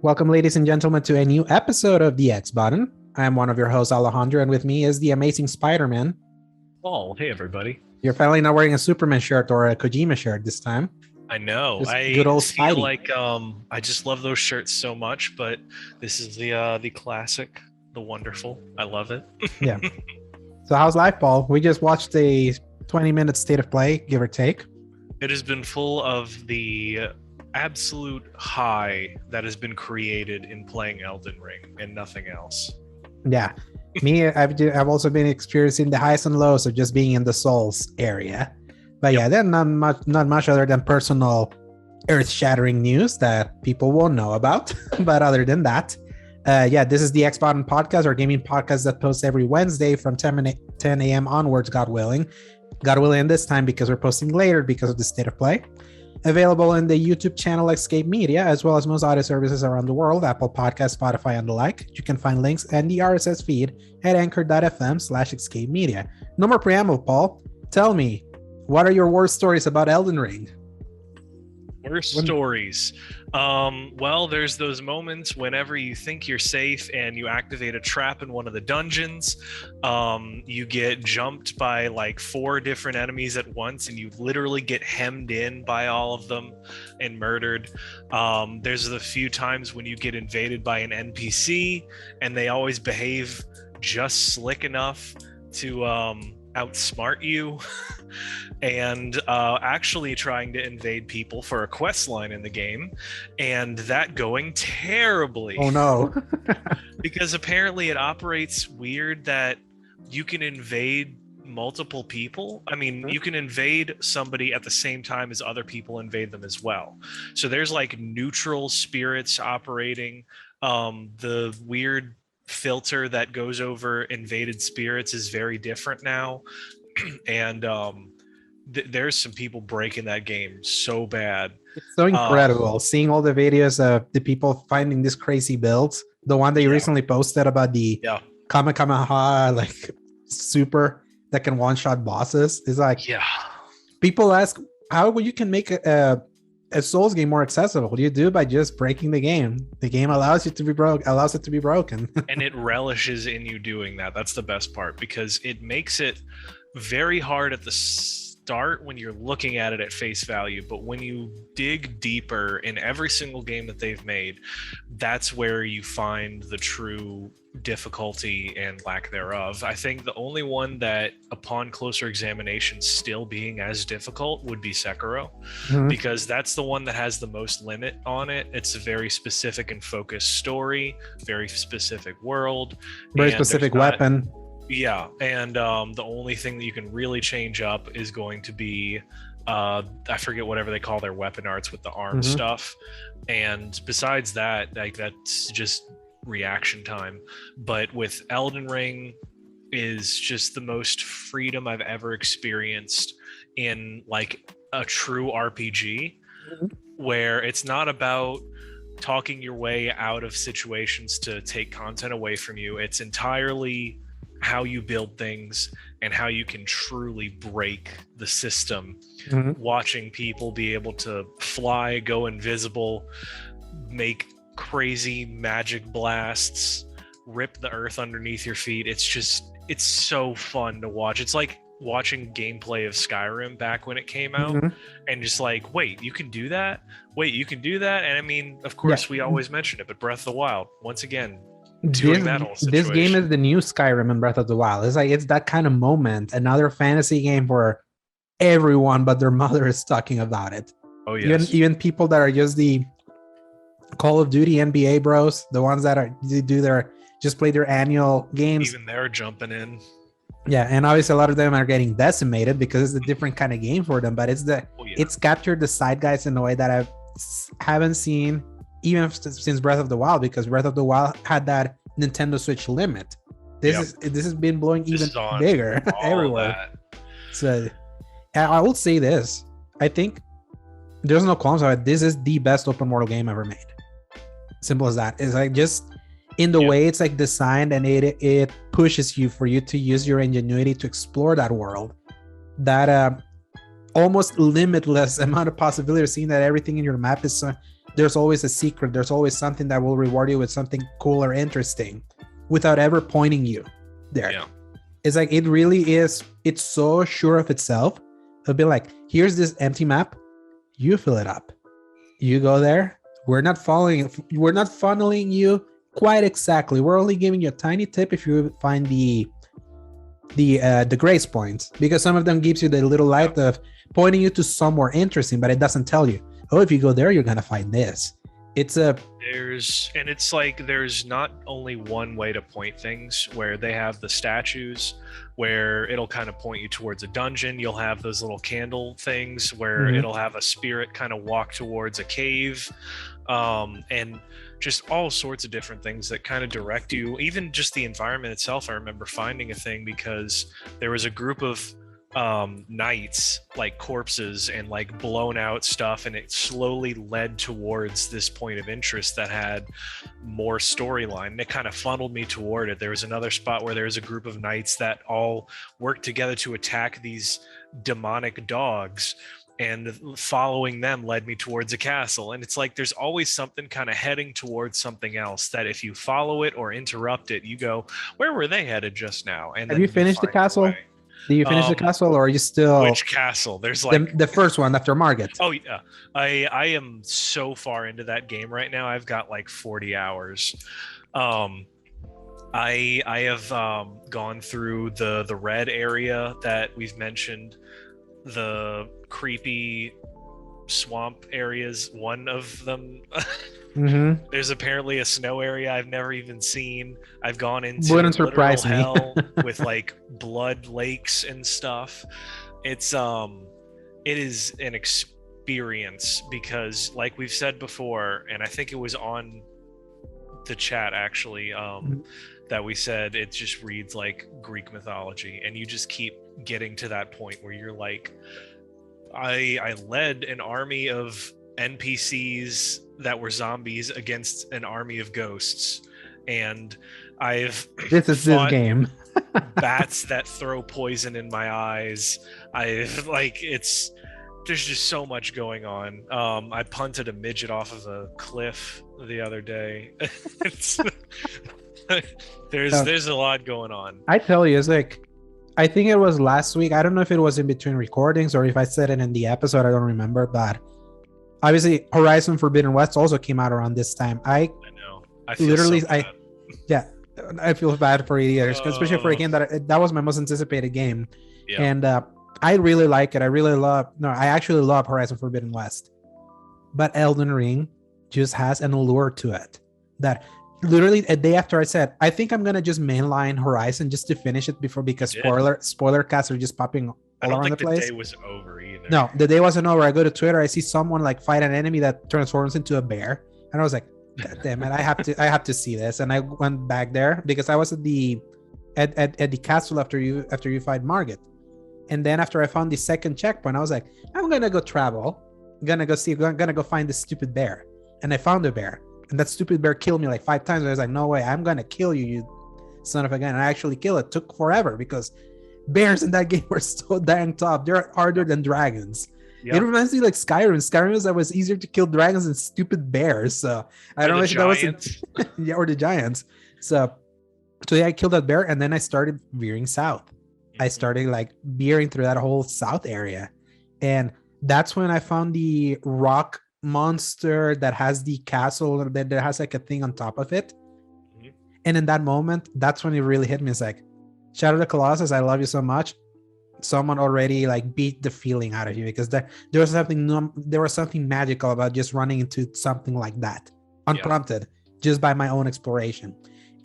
Welcome, ladies and gentlemen, to a new episode of The X Button. I'm one of your hosts, Alejandro, and with me is the amazing Spider-Man. Oh, hey, everybody. You're finally not wearing a Superman shirt or a Kojima shirt this time. I know. Just I good old feel Spidey. like I just love those shirts so much, but this is the classic, the wonderful. I love it. Yeah. So how's life, Paul? We just watched a 20-minute state of play, give or take. It has been full of the absolute high that has been created in playing Elden Ring and nothing else. Yeah. Me, I've also been experiencing the highs and lows of just being in the Souls area. But yeah, then not much other than personal earth-shattering news that people won't know about. But other than that, this is the X Button podcast, our gaming podcast that posts every Wednesday from 10 a.m. onwards, God willing. God willing this time because we're posting later because of the state of play. Available in the YouTube channel Escape Media, as well as most audio services around the world, Apple Podcasts, Spotify, and the like. You can find links and the RSS feed at anchor.fm/Escape Media. No more preamble, Paul. Tell me, what are your worst stories about Elden Ring? Worst stories. Well, there's those moments whenever you think you're safe and you activate a trap in one of the dungeons. You get jumped by like 4 different enemies at once and you literally get hemmed in by all of them and murdered. There's the few times when you get invaded by an NPC and they always behave just slick enough to outsmart you and actually trying to invade people for a quest line in the game, and that going terribly. Oh no. Because apparently it operates weird that you can invade multiple people. I mean, you can invade somebody at the same time as other people invade them as well. So there's like neutral spirits operating. The weird filter that goes over invaded spirits is very different now. And there's some people breaking that game so bad. It's so incredible seeing all the videos of the people finding these crazy builds. The one that you recently posted about the Kamehameha like super that can one-shot bosses is like, people ask how you can make a Souls game more accessible. What do you do? By just breaking the game. The game allows it to be broken. And it relishes in you doing that. That's the best part, because it makes it very hard at the start when you're looking at it at face value, but when you dig deeper in every single game that they've made, that's where you find the true difficulty and lack thereof. I think the only one that upon closer examination still being as difficult would be Sekiro, because that's the one that has the most limit on it. It's a very specific and focused story, very specific world, very specific weapon. Yeah, and the only thing that you can really change up is going to be I forget whatever they call their weapon arts with the arm stuff, and besides that, like, that's just reaction time. But with Elden Ring is just the most freedom I've ever experienced in like a true RPG, where it's not about talking your way out of situations to take content away from you. It's entirely how you build things and how you can truly break the system. Watching people be able to fly, go invisible, make crazy magic blasts, rip the earth underneath your feet. It's so fun to watch. It's like watching gameplay of Skyrim back when it came out, and just like, wait, you can do that? Wait, you can do that? And I mean, of course, we always mention it, but Breath of the Wild, once again, this game is the new Skyrim and Breath of the Wild. It's that kind of moment, another fantasy game where everyone but their mother is talking about it. Oh yes. Even people that are just the Call of Duty NBA bros, the ones that just play their annual games, even they're jumping in. Yeah, and obviously a lot of them are getting decimated because it's a different kind of game for them, but it's captured the zeitgeist in a way that I haven't seen even since Breath of the Wild, because Breath of the Wild had that Nintendo Switch limit. This has been blowing even bigger everywhere. So I will say this. I think there's no qualms about it. This is the best open world game ever made. Simple as that. It's like just in the way it's like designed, and it pushes you to use your ingenuity to explore that world. That almost limitless amount of possibilities, seeing that everything in your map is there's always a secret. There's always something that will reward you with something cool or interesting without ever pointing you there. Yeah. It's like, it really is. It's so sure of itself. It'll be like, here's this empty map. You fill it up. You go there. We're not funneling you quite exactly. We're only giving you a tiny tip if you find the grace points, because some of them gives you the little light of pointing you to somewhere interesting, but it doesn't tell you, oh, if you go there, you're gonna find this. It's like there's not only one way to point things, where they have the statues where it'll kind of point you towards a dungeon. You'll have those little candle things where it'll have a spirit kind of walk towards a cave, and just all sorts of different things that kind of direct you. Even just the environment itself, I remember finding a thing because there was a group of knights, like corpses and like blown out stuff, and it slowly led towards this point of interest that had more storyline, and it kind of funneled me toward it. There was another spot where there was a group of knights that all worked together to attack these demonic dogs, and following them led me towards a castle. And it's like there's always something kind of heading towards something else that if you follow it or interrupt it, you go, where were they headed just now? And have you finished the castle? Did you finish the castle, or are you still... Which castle? There's like... The first one after Margit. Oh, yeah. I am so far into that game right now. I've got like 40 hours. I have gone through the red area that we've mentioned, the creepy swamp areas, one of them. There's apparently a snow area I've never even seen. I've gone into literal hell with like blood lakes and stuff. It is an experience, because like we've said before, and I think it was on the chat actually, that we said it just reads like Greek mythology, and you just keep getting to that point where you're like, I led an army of NPCs that were zombies against an army of ghosts, and I've this game bats that throw poison in my eyes. There's just so much going on. I punted a midget off of a cliff the other day. There's a lot going on. I tell you, it's like, I think it was last week. I don't know if it was in between recordings or if I said it in the episode. I don't remember, but obviously Horizon Forbidden West also came out around this time. I know. I feel literally, so bad. I feel bad for idiots, especially for a game that was my most anticipated game. Yeah. And I really like it. I actually love Horizon Forbidden West. But Elden Ring just has an allure to it that literally a day after I said, I think I'm gonna just mainline Horizon just to finish it because spoiler casts are just popping all around the place. The day was over either. No, the day wasn't over. I go to Twitter, I see someone like fight an enemy that transforms into a bear, and I was like, God damn it, I have to see this. And I went back there because I was at the castle after you fight Margit. And then after I found the second checkpoint, I was like, I'm gonna go travel. I'm gonna go find this stupid bear. And I found a bear. And that stupid bear killed me like 5 times. I was like, no way, I'm gonna kill you, you son of a gun. And I actually killed it. It took forever because bears in that game were so dang tough. They're harder than dragons. Yep. It reminds me like Skyrim. Skyrim was easier to kill dragons than stupid bears. So I don't know if that was yeah, or the giants. So yeah, I killed that bear, and then I started veering south. I started like veering through that whole south area, and that's when I found the rock monster that has the castle that has like a thing on top of it. And in that moment, that's when it really hit me. It's like, Shadow of the Colossus, I love you so much. Someone already like beat the feeling out of you, because there was something magical about just running into something like that unprompted, just by my own exploration,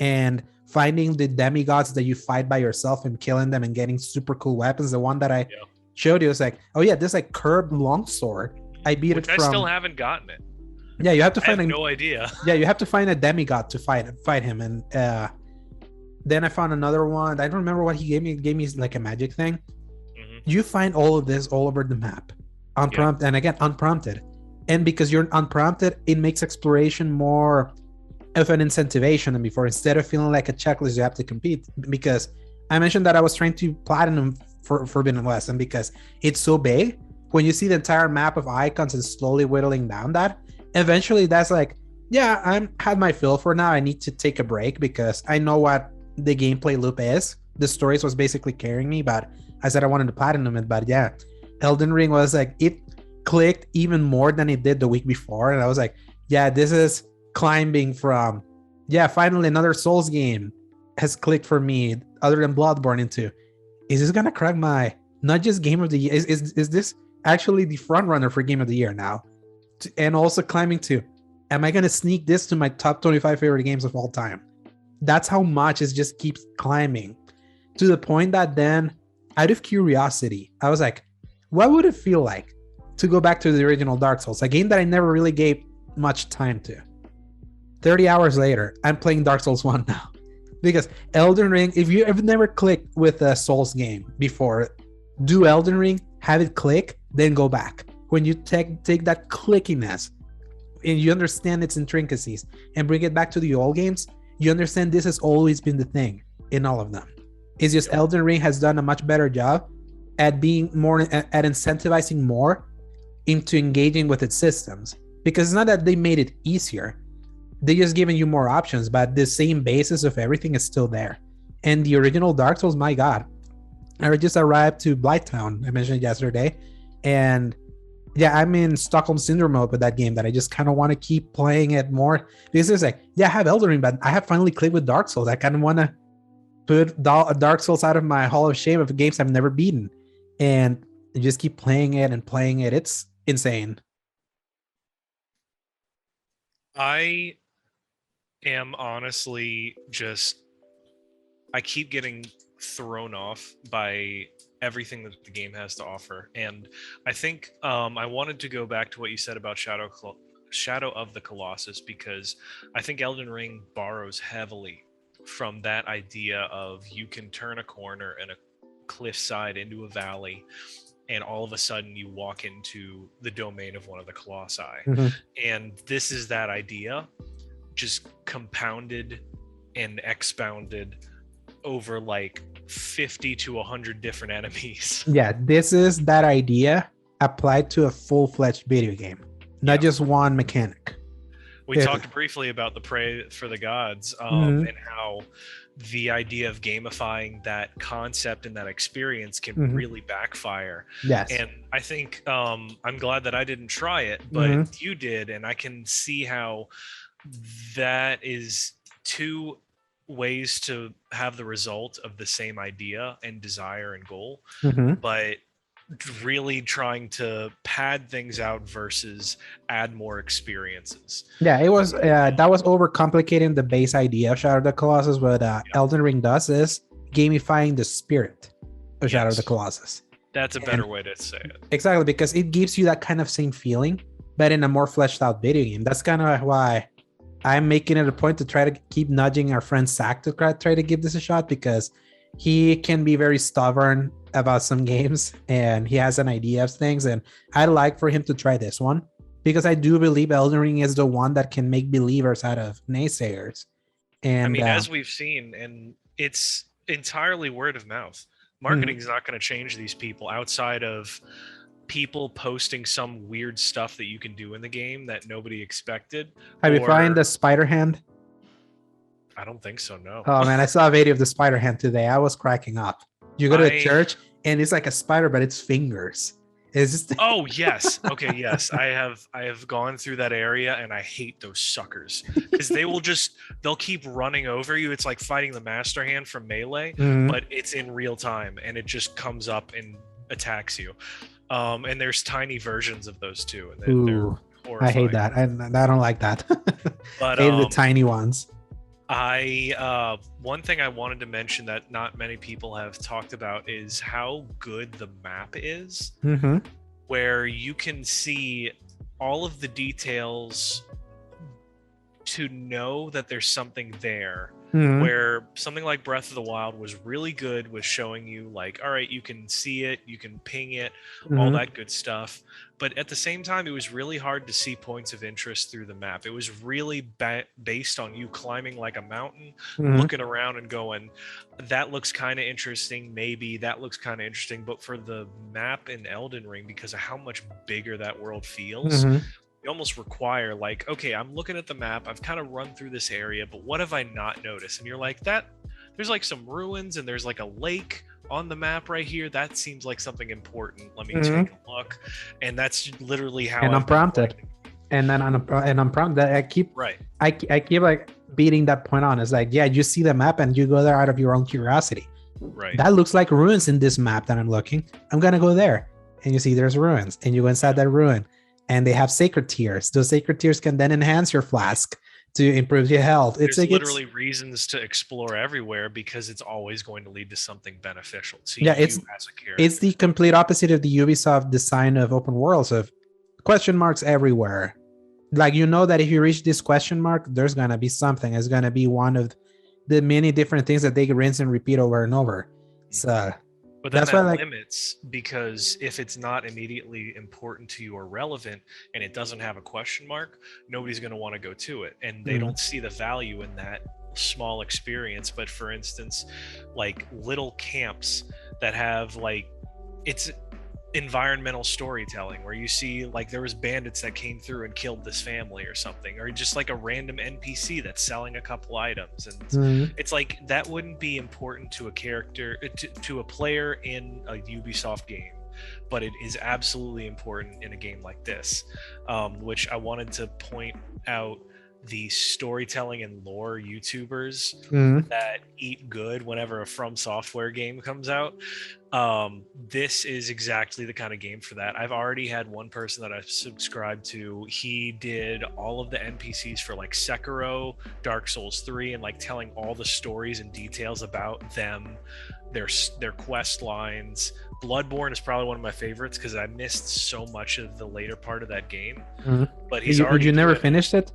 and finding the demigods that you fight by yourself and killing them and getting super cool weapons. The one that I showed you was like, oh yeah, this like curved longsword. I beat it from... I still haven't gotten it. Yeah, you have to find... I have no idea. Yeah, you have to find a demigod to fight him. And then I found another one. I don't remember what he gave me. He gave me like a magic thing. You find all of this all over the map. Unprompted. And again, unprompted. And because you're unprompted, it makes exploration more of an incentivation than before. Instead of feeling like a checklist, you have to compete. Because I mentioned that I was trying to platinum for Forbidden West. And because it's so big, when you see the entire map of icons and slowly whittling down that, eventually that's like, yeah, I'm had my fill for now. I need to take a break because I know what the gameplay loop is. The stories was basically carrying me, but I said I wanted to platinum it. But yeah, Elden Ring was like, it clicked even more than it did the week before. And I was like, yeah, this is climbing from, yeah, finally another Souls game has clicked for me other than Bloodborne into, is this gonna crack my not just game of the year? Is this actually the front runner for game of the year now? And also climbing to, am I gonna sneak this to my top 25 favorite games of all time? That's how much it just keeps climbing to the point that then, out of curiosity, I was like, what would it feel like to go back to the original Dark Souls, a game that I never really gave much time to? 30 hours later, I'm playing Dark Souls 1 now. Because Elden Ring, if you have never clicked with a Souls game before, do Elden Ring, have it click, then go back. When you take that clickiness and you understand its intricacies and bring it back to the old games, you understand this has always been the thing in all of them. It's just Elden Ring has done a much better job at being more, at incentivizing more into engaging with its systems. Because it's not that they made it easier, they just giving you more options, but the same basis of everything is still there. And the original Dark Souls, my God, I just arrived to Blighttown, I mentioned yesterday, and yeah, I'm in Stockholm Syndrome mode with that game that I just kind of want to keep playing it more. Because it's like, yeah, I have Elden Ring, but I have finally clicked with Dark Souls. I kind of want to put Dark Souls out of my Hall of Shame of games I've never beaten, and just keep playing it and playing it. It's insane. I am honestly just, I keep getting thrown off by everything that the game has to offer. And I think I wanted to go back to what you said about Shadow of the Colossus, because I think Elden Ring borrows heavily from that idea of you can turn a corner and a cliffside into a valley, and all of a sudden you walk into the domain of one of the colossi. Mm-hmm. And this is that idea just compounded and expounded over like 50 to 100 different enemies. Yeah, this is that idea applied to a full-fledged video game, not just one mechanic. We talked briefly about the Pray for the Gods, and how the idea of gamifying that concept and that experience can really backfire. Yes. And I think I'm glad that I didn't try it, but you did, and I can see how that is two ways to have the result of the same idea and desire and goal, but really trying to pad things out versus add more experiences. Yeah, it was that was overcomplicating the base idea of Shadow of the Colossus. What Elden Ring does is gamifying the spirit of Shadow of the Colossus. That's a better way to say it. Exactly, because it gives you that kind of same feeling, but in a more fleshed out video game. That's kind of why I'm making it a point to try to keep nudging our friend Zach to try to give this a shot, because he can be very stubborn about some games and he has an idea of things, and I'd like for him to try this one because I do believe Elden Ring is the one that can make believers out of naysayers. And I mean, as we've seen, and it's entirely word of mouth. Marketing is not going to change these people outside of people posting some weird stuff that you can do in the game that nobody expected. Have you found the spider hand? I don't think so, no. Oh man, I saw a video of the spider hand today. I was cracking up. You go to a church and it's like a spider, but it's fingers. It's just oh yes. Okay, yes. I have gone through that area and I hate those suckers. Because they'll keep running over you. It's like fighting the master hand from Melee, but it's in real time and it just comes up and attacks you. And there's tiny versions of those too, and they're horrifying. I hate that. I don't like that. But I hate the tiny ones. One thing I wanted to mention that not many people have talked about is how good the map is, where you can see all of the details to know that there's something there. Where something like Breath of the Wild was really good with showing you like, all right, you can see it, you can ping it, all that good stuff. But at the same time, it was really hard to see points of interest through the map. It was really based on you climbing like a mountain, looking around and going, that looks kind of interesting. Maybe that looks kind of interesting. But for the map in Elden Ring, because of how much bigger that world feels, you almost require like, okay, I'm looking at the map, I've kind of run through this area, but what have I not noticed? And you're like, that there's like some ruins and there's like a lake on the map right here. That seems like something important. Let me take a look. And that's literally how and I've been unprompted. And then unprompted, I keep I keep like beating that point on. It's like, yeah, you see the map and you go there out of your own curiosity. Right. That looks like ruins in this map that I'm looking. I'm gonna go there. And you see there's ruins, and you go inside that ruin, and they have sacred tears. Those sacred tears can then enhance your flask to improve your health. There's like literally reasons to explore everywhere because it's always going to lead to something beneficial to you as a character. It's the complete opposite of the Ubisoft design of open worlds of question marks everywhere. Like, you know that if you reach this question mark, there's gonna be something. It's gonna be one of the many different things that they rinse and repeat over and over. So but then that's why limits, because if it's not immediately important to you or relevant and it doesn't have a question mark, nobody's going to want to go to it, and they don't see the value in that small experience. But for instance, like little camps that have like, it's environmental storytelling where you see like there was bandits that came through and killed this family or something, or just like a random NPC that's selling a couple items, and it's like that wouldn't be important to a character, to a player in a Ubisoft game, but it is absolutely important in a game like this, which I wanted to point out. The storytelling and lore YouTubers that eat good whenever a From Software game comes out. This is exactly the kind of game for that. I've already had one person that I've subscribed to. He did all of the NPCs for like Sekiro, Dark Souls 3, and like telling all the stories and details about them, their quest lines. Bloodborne is probably one of my favorites because I missed so much of the later part of that game. But he's already. You never finished it?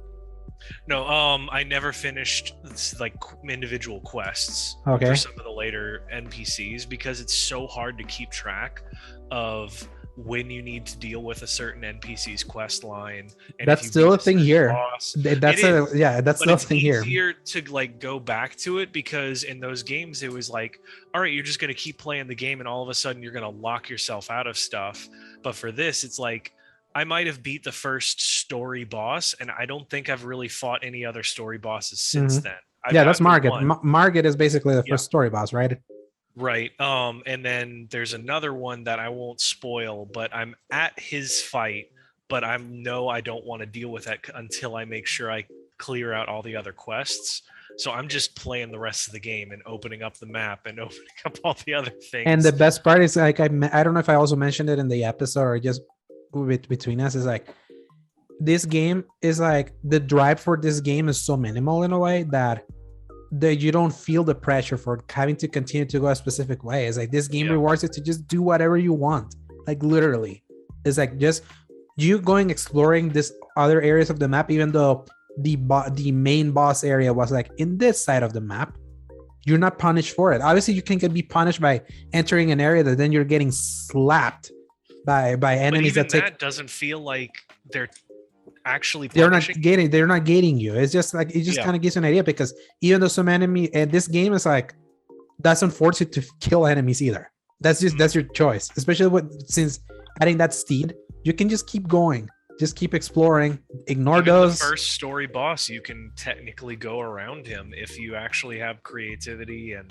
No, I never finished like individual quests for some of the later NPCs because it's so hard to keep track of when you need to deal with a certain NPC's quest line. And that's still a thing here. That's still a thing here. It's easier to like go back to it because in those games it was like, all right, you're just going to keep playing the game and all of a sudden you're going to lock yourself out of stuff. But for this, it's like, I might have beat the first story boss, and I don't think I've really fought any other story bosses since then. That's Margit. Margit is basically the first story boss, right? Right. And then there's another one that I won't spoil, but I'm at his fight, but I don't want to deal with that until I make sure I clear out all the other quests. So I'm just playing the rest of the game and opening up the map and opening up all the other things. And the best part is like I don't know if I also mentioned it in the episode or just between us, is like this game is like the drive for this game is so minimal in a way that you don't feel the pressure for having to continue to go a specific way. It's like this game rewards you to just do whatever you want, like literally. It's like just you going exploring this other areas of the map, even though the main boss area was like in this side of the map. You're not punished for it. Obviously you can be punished by entering an area that then you're getting slapped by enemies that doesn't feel like they're actually punishing. They're not gating you. It's just like it just kind of gives you an idea, because even though some enemy and this game is like doesn't force you to kill enemies either. That's your choice, especially since adding that steed, you can just keep going. Just keep exploring. Ignore even those. The first story boss, you can technically go around him if you actually have creativity and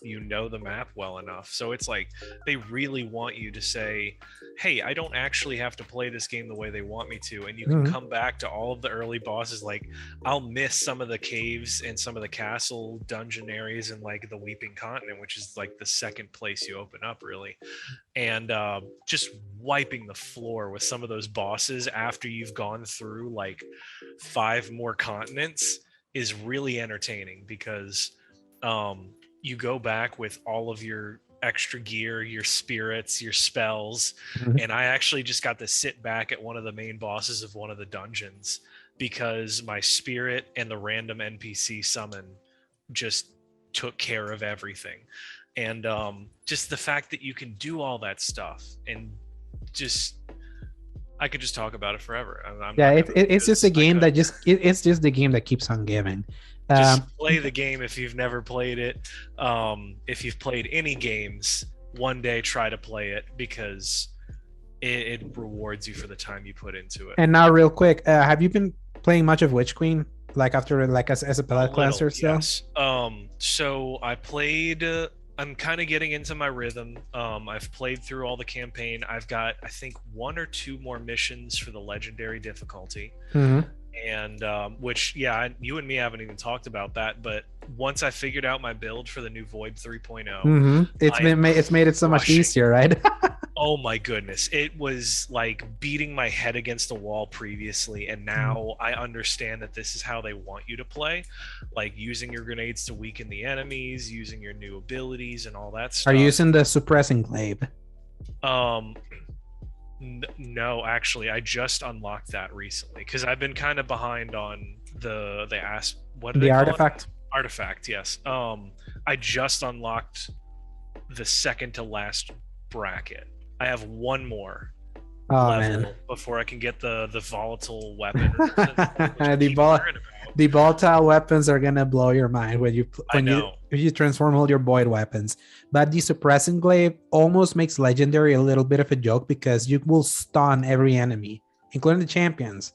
you know the map well enough. So it's like they really want you to say, hey, I don't actually have to play this game the way they want me to. And you can come back to all of the early bosses. Like I'll miss some of the caves and some of the castle dungeon areas in like the Weeping Continent, which is like the second place you open up really. And just wiping the floor with some of those bosses after you've gone through like 5 more continents is really entertaining, because you go back with all of your extra gear, your spirits, your spells, and I actually just got to sit back at one of the main bosses of one of the dungeons because my spirit and the random NPC summon just took care of everything. And just the fact that you can do all that stuff, and just I could just talk about it forever. It's just a game that it's just the game that keeps on giving. Just play the game if you've never played it. If you've played any games, one day try to play it, because it rewards you for the time you put into it. And now, real quick, have you been playing much of Witch Queen? Like after, like as a palette cleanser still? Yes. So I played. I'm kind of getting into my rhythm. I've played through all the campaign. I've got, I think, 1 or 2 more missions for the legendary difficulty. Mm-hmm. And which, yeah, you and me haven't even talked about that. But once I figured out my build for the new Void 3.0, mm-hmm. It's made it so much easier, right? Oh my goodness. It was like beating my head against the wall previously, and now I understand that this is how they want you to play. Like using your grenades to weaken the enemies, using your new abilities and all that stuff. Are you using the suppressing glaive? No, actually, I just unlocked that recently because I've been kind of behind on the artifact. Artifact, yes. I just unlocked the second to last bracket. I have 1 more level before I can get the volatile weapon. The volatile weapons are gonna blow your mind when you transform all your void weapons. But the suppressing glaive almost makes legendary a little bit of a joke because you will stun every enemy, including the champions.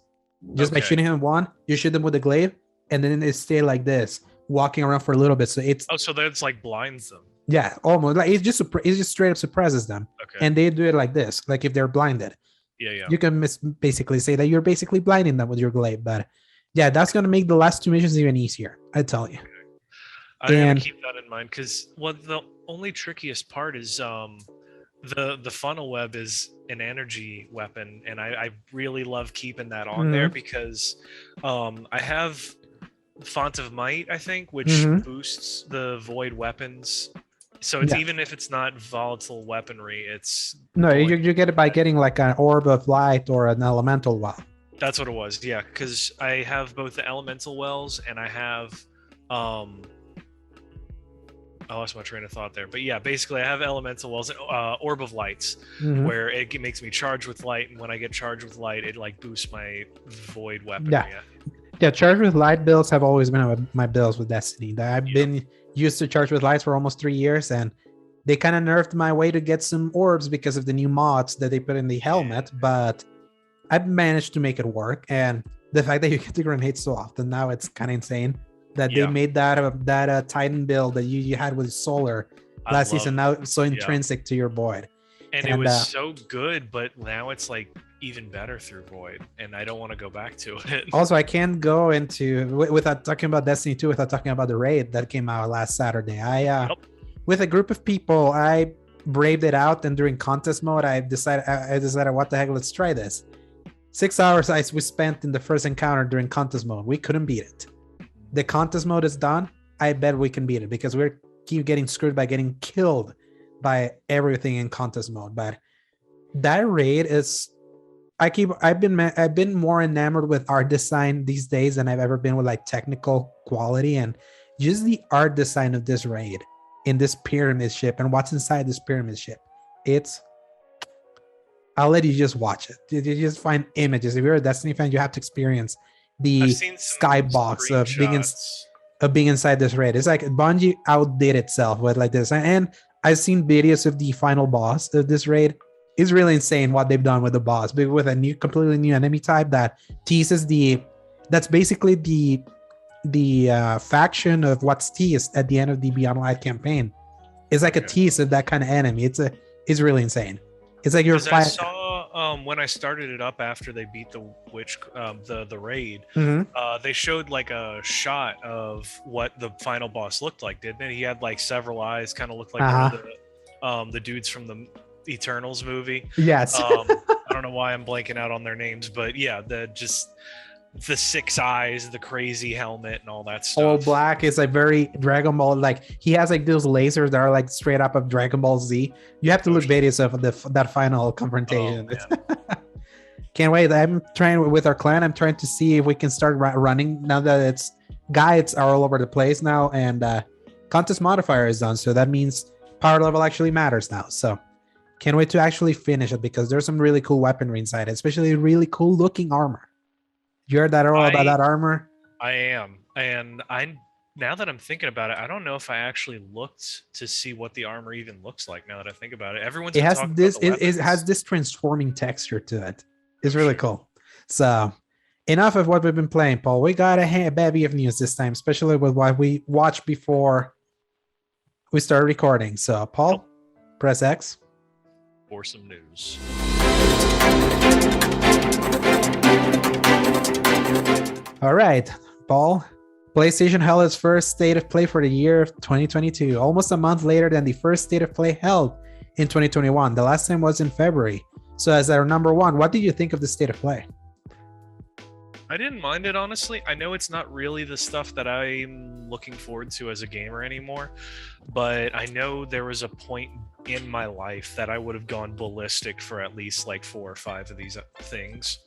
Just by shooting him one, you shoot them with the glaive, and then they stay like this, walking around for a little bit. So so that's like blinds them. Yeah, almost like it just straight up suppresses them, and they do it like this. Like if they're blinded, you can basically say that you're basically blinding them with your glaive. But yeah, that's gonna make the last 2 missions even easier. I tell you. I'm gonna keep that in mind because the only trickiest part is the funnel web is an energy weapon, and I really love keeping that on there because I have Font of Might, I think, which boosts the void weapons. So it's even if it's not volatile weaponry, it's you get it by getting like an orb of light or an elemental well. That's what it was, yeah. Because I have both the elemental wells and I have I lost my train of thought there, but yeah, basically I have elemental wells and orb of lights, where it makes me charge with light, and when I get charged with light, it like boosts my void weaponry. Yeah, charge with light builds have always been my builds with Destiny. I've been used to charge with lights for almost 3 years, and they kind of nerfed my way to get some orbs because of the new mods that they put in the helmet, but I've managed to make it work. And the fact that you get the grenades so often now, it's kind of insane that they made that Titan build that you had with Solar last season now so intrinsic to your Void. And it was so good, but now it's like even better through Void, and I don't want to go back to it. Also, I can't go into without talking about Destiny 2 without talking about the raid that came out last Saturday. With a group of people, I braved it out, and during contest mode, I decided what the heck, let's try this. 6 hours we spent in the first encounter during contest mode. We couldn't beat it. The contest mode is done. I bet we can beat it because we're keep getting screwed by getting killed by everything in contest mode. But that raid is, I've been more enamored with art design these days than I've ever been with like technical quality, and just the art design of this raid in this pyramid ship and what's inside this pyramid ship. I'll let you just watch it. You just find images. If you're a Destiny fan, you have to experience the skybox of being inside this raid. It's like Bungie outdid itself with like this. And I've seen videos of the final boss of this raid. It's really insane what they've done with the boss, but with a completely new enemy type that teases that's basically the faction of what's teased at the end of the Beyond Light campaign. It's like a tease of that kind of enemy. It's really insane. It's like you're I saw when I started it up after they beat the witch, the raid. They showed like a shot of what the final boss looked like, didn't it? He had like several eyes, kind of looked like one of the dudes from the Eternals movie. Yes. I don't know why I'm blanking out on their names, but yeah, the 6 eyes, the crazy helmet, and all that stuff. All black is like very Dragon Ball. Like he has like those lasers that are like straight up of Dragon Ball Z. You have to look videos of that final confrontation. Can't wait. I'm trying with our clan. I'm trying to see if we can start running now that it's guides are all over the place now, and contest modifier is done. So that means power level actually matters now. So can't wait to actually finish it because there's some really cool weaponry inside it, especially really cool looking armor. You heard that all about that armor? I am, and Now that I'm thinking about it, I don't know if I actually looked to see what the armor even looks like. Now that I think about it, everyone's It been has talking this. about the weapons. It has this transforming texture to it. It's Oh, really shit. cool. So, enough of what we've been playing, Paul. We got a bevy of news this time, especially with what we watched before we started recording. So, Paul, press X For some news. All right, Paul. PlayStation held its first state of play for the year of 2022, almost a month later than the first state of play held in 2021. The last time was in February. So, as our number one, what did you think of the state of play? I didn't mind it, honestly. I know it's not really the stuff that I'm looking forward to as a gamer anymore, but I know there was a point in my life that I would have gone ballistic for at least like 4 or 5 of these things.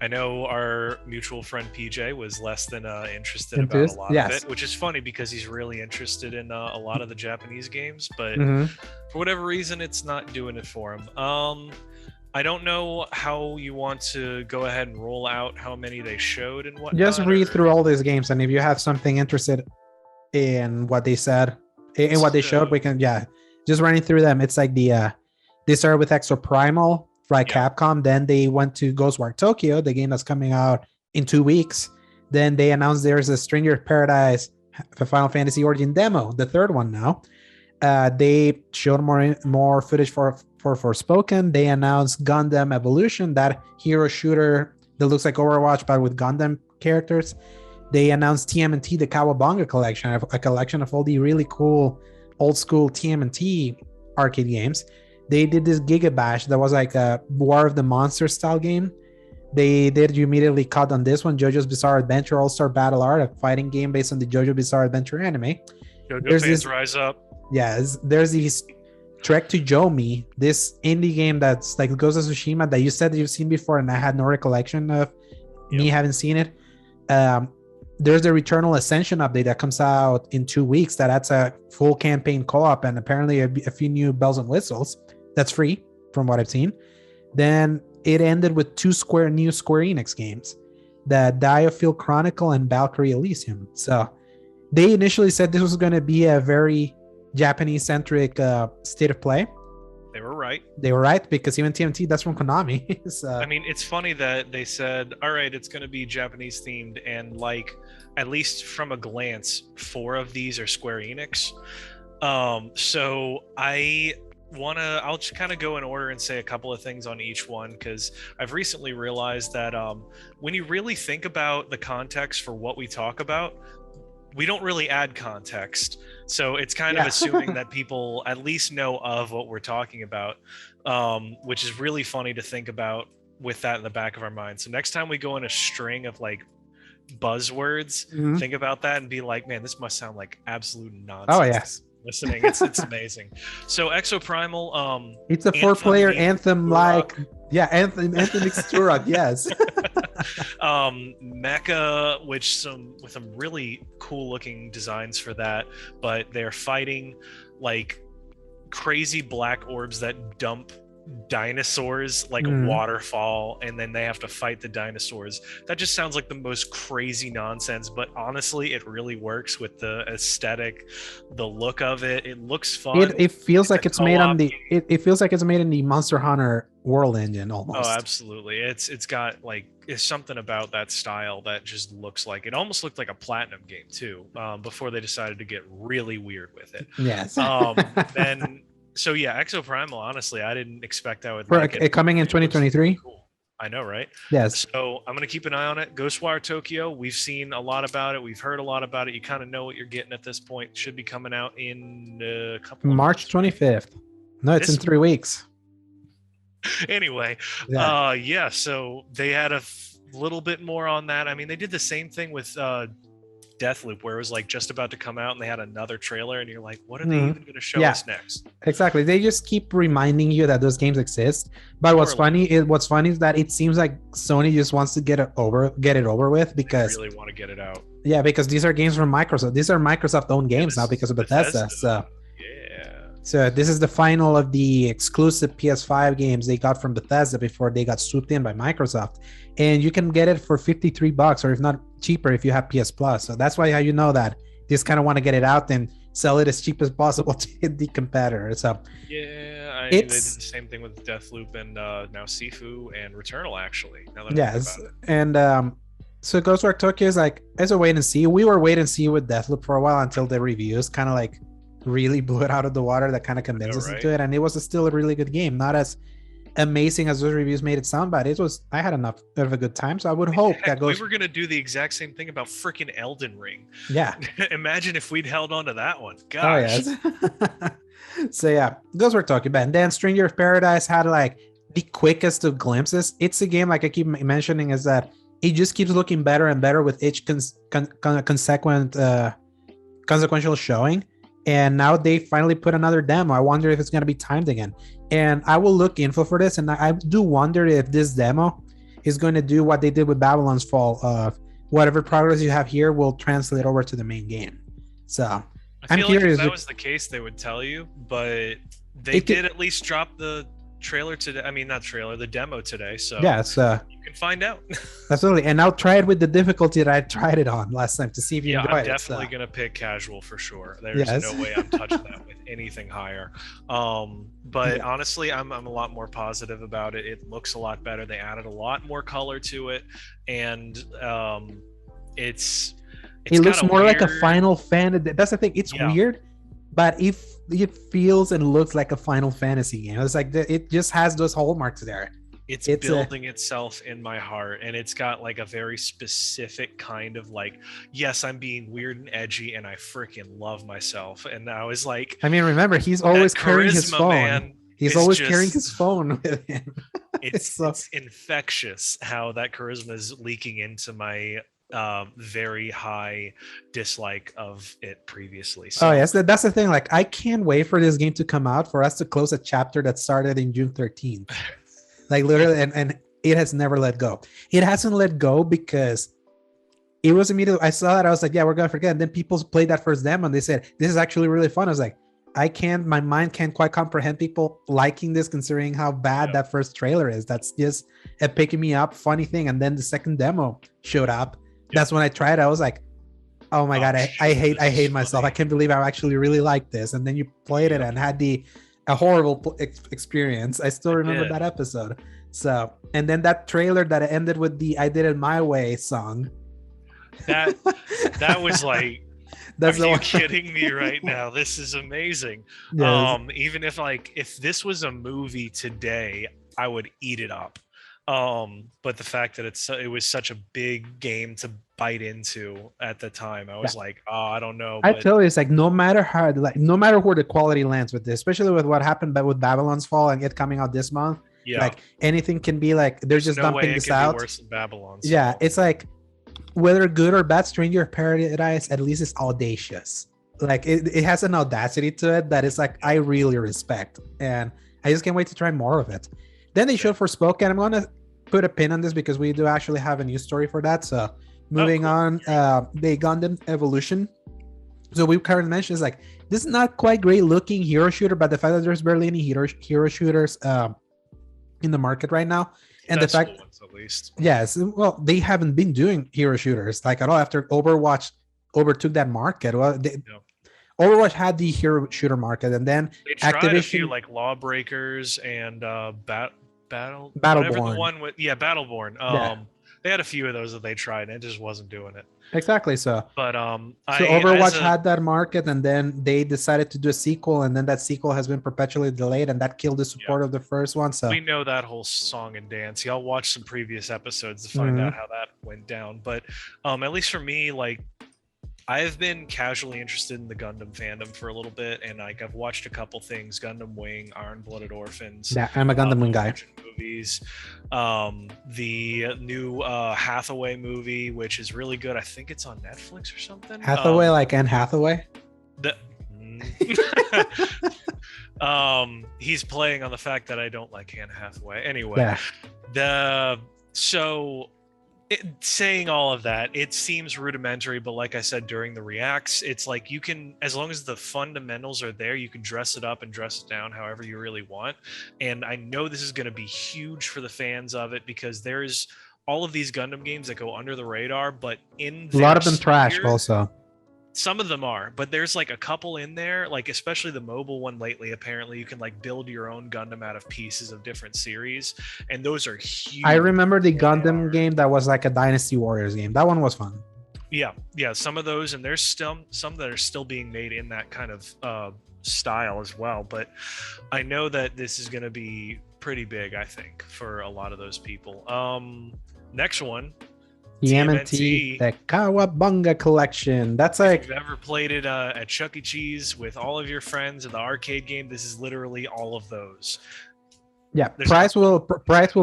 I know our mutual friend PJ was less than interested about a lot of it, which is funny because he's really interested in a lot of the Japanese games, but for whatever reason, it's not doing it for him. I don't know how you want to go ahead and roll out how many they showed and whatnot. Just read through all these games, and if you have something interested in what they said, in what they showed, we can, just running through them. It's like they started with Exoprimal, right? Capcom. Then they went to Ghostwire Tokyo, the game that's coming out in 2 weeks. Then they announced there's a Stranger Paradise for Final Fantasy Origin demo, the third one now. They showed more footage for Forspoken. They announced Gundam Evolution, that hero shooter that looks like Overwatch but with Gundam characters. They announced TMNT, the Kawabunga collection, a collection of all the really cool old school TMNT arcade games. They did this Giga Bash that was like a War of the Monsters style game. They did, you immediately caught on this one, JoJo's Bizarre Adventure All-Star Battle Art, a fighting game based on the JoJo Bizarre Adventure anime. JoJo fans rise up. Yes, there's these Trek to Jomi, this indie game that's like Ghost of Tsushima that you said that you've seen before, and I had no recollection of me having seen it. There's the Returnal Ascension update that comes out in 2 weeks that adds a full campaign co-op and apparently a few new bells and whistles. That's free from what I've seen. Then it ended with 2 new Square Enix games, the Diofield Chronicle and Valkyrie Elysium. So they initially said this was going to be a very Japanese-centric state of play. They were right. They were right, because even TMT, that's from Konami. So, I mean, it's funny that they said, all right, it's going to be Japanese themed, and like, at least from a glance, 4 of these are Square Enix. So I'll just kind of go in order and say a couple of things on each one, because I've recently realized that when you really think about the context for what we talk about, we don't really add context. So it's kind of assuming that people at least know of what we're talking about, which is really funny to think about with that in the back of our mind. So next time we go in a string of like buzzwords, think about that and be like, man, this must sound like absolute nonsense. Oh, yes. Listening, it's amazing. So Exoprimal, it's a 4-player anthem like anthem Turok, yes. Mecha, with some really cool looking designs for that, but they're fighting like crazy black orbs that dump dinosaurs like a waterfall, and then they have to fight the dinosaurs. That just sounds like the most crazy nonsense, but honestly it really works with the aesthetic, the look of it. It looks fun. It feels like it's made on it feels like it's made in the Monster Hunter World engine almost. Oh, absolutely. It's got like, it's something about that style that just looks like, it almost looked like a Platinum game too, before they decided to get really weird with it. Yes. Then so yeah, Exoprimal, honestly, I didn't expect I would like it coming in 2023. Cool. I know, right? Yes. So I'm going to keep an eye on it. Ghostwire Tokyo, we've seen a lot about it. We've heard a lot about it. You kind of know what you're getting at this point. Should be coming out in a couple of March 25th. No, it's in 3 weeks. Anyway, so they had a little bit more on that. I mean, they did the same thing with Deathloop, where it was like just about to come out and they had another trailer and you're like, what are they even going to show us next? Exactly. They just keep reminding you that those games exist. But what's funny is that it seems like Sony just wants to get it over with, because they really want to get it out. Yeah, because these are games from Microsoft. These are Microsoft owned games now because of Bethesda. So So this is the final of the exclusive PS5 games they got from Bethesda before they got swooped in by Microsoft, and you can get it for $53, or if not cheaper, if you have PS Plus. So that's why how you know that they just kind of want to get it out and sell it as cheap as possible to hit the competitor. So yeah, they did the same thing with Deathloop and now Sifu and Returnal. Actually, now that I think about it. And so Ghostwire Tokyo is like as a wait and see. We were wait and see with Deathloop for a while until the reviews kind of like really blew it out of the water. That kind of convinced us into it, and it was still a really good game. Not as amazing as those reviews made it sound, but it was. I had enough of a good time, so I would hope that goes. We were gonna do the exact same thing about freaking Elden Ring. Yeah, imagine if we'd held on to that one. Gosh. Oh, yes. So yeah, those we're talking about. And then Stranger of Paradise had like the quickest of glimpses. It's a game like I keep mentioning is that it just keeps looking better and better with each consequential showing. And now they finally put another demo. I wonder if it's going to be timed again. And I will look info for this. And I do wonder if this demo is going to do what they did with Babylon's Fall. Of whatever progress you have here will translate over to the main game. So I'm curious. If that was the case, they would tell you. But they did at least drop the trailer today. I mean, not trailer, the demo today. So yeah, you can find out. Absolutely. And I'll try it with the difficulty that I tried it on last time to see if you enjoy it. I'm definitely gonna pick casual for sure. There's no way I'm touching that with anything higher. But honestly, I'm a lot more positive about it. It looks a lot better. They added a lot more color to it, and it looks more like a Final Fantasy. That's the thing. It's weird, but if it feels and looks like a Final Fantasy game. It's like it just has those hallmarks there. It's building itself in my heart, and it's got like a very specific kind of like, yes, I'm being weird and edgy, and I freaking love myself. And I was like, I mean, remember, he's always carrying his phone. Man, he's always carrying his phone with him. It's infectious how that charisma is leaking into my very high dislike of it previously. So, oh yes, that's the thing. Like, I can't wait for this game to come out for us to close a chapter that started in June 13th. Like literally, and it has never let go. It hasn't let go because it was immediately. I saw that, I was like, yeah, we're gonna forget. And then people played that first demo and they said, this is actually really fun. I was like, my mind can't quite comprehend people liking this considering how bad that first trailer is. That's just a picking me up funny thing. And then the second demo showed up. That's when I tried it. I was like, oh my God, I hate myself. I can't believe I actually really like this. And then you played it and had a horrible experience. I still remember that episode. So, and then that trailer that ended with the "I Did It My Way" song. That was like, are you kidding me right now? This is amazing. Yes. Even if this was a movie today, I would eat it up. But the fact that it was such a big game to bite into at the time, I was like, oh, I don't know. I tell you, it's like no matter where the quality lands with this, especially with what happened with Babylon's Fall and it coming out this month, like anything can be like they're just dumping this out. Worse than Babylon's Fall. It's like whether good or bad, Stranger of Paradise at least is audacious. Like it has an audacity to it that is like I really respect, and I just can't wait to try more of it. Then they showed Forspoken. I'm gonna put a pin on this because we do actually have a news story for that. So moving on, the Gundam Evolution. So we currently mentioned is like this is not quite great looking hero shooter, but the fact that there's barely any hero shooters in the market right now, and the fact at least well, they haven't been doing hero shooters like at all after Overwatch overtook that market. Well, Overwatch had the hero shooter market, and then they tried Activision, a few like Lawbreakers and Battleborn. Battleborn. They had a few of those that they tried, and it just wasn't doing it. Exactly. So, but Overwatch had that market, and then they decided to do a sequel, and then that sequel has been perpetually delayed, and that killed the support of the first one. So we know that whole song and dance. Y'all watch some previous episodes to find out how that went down. But at least for me, like, I've been casually interested in the Gundam fandom for a little bit, and like I've watched a couple things: Gundam Wing, Iron Blooded Orphans. Yeah, I'm a Gundam Wing guy. Movies, the new Hathaway movie, which is really good. I think it's on Netflix or something. Hathaway, like Anne Hathaway. He's playing on the fact that I don't like Anne Hathaway. Anyway, Saying all of that, it seems rudimentary, but like I said during the reacts, it's like you can, as long as the fundamentals are there, you can dress it up and dress it down however you really want. And I know this is going to be huge for the fans of it because there's all of these Gundam games that go under the radar, but in A lot their of them trash sphere, also. some of them are, but there's like a couple in there, like especially the mobile one lately. Apparently, you can like build your own Gundam out of pieces of different series, and those are huge. I remember the Gundam game that was like a Dynasty Warriors game. That one was fun. Yeah, some of those, and there's still some that are still being made in that kind of style as well. But I know that this is going to be pretty big, I think, for a lot of those people. Next one. TMNT, the Kawabunga collection. That's like, if you've ever played it at Chuck E. Cheese with all of your friends in the arcade game, this is literally all of those. Yeah, Price will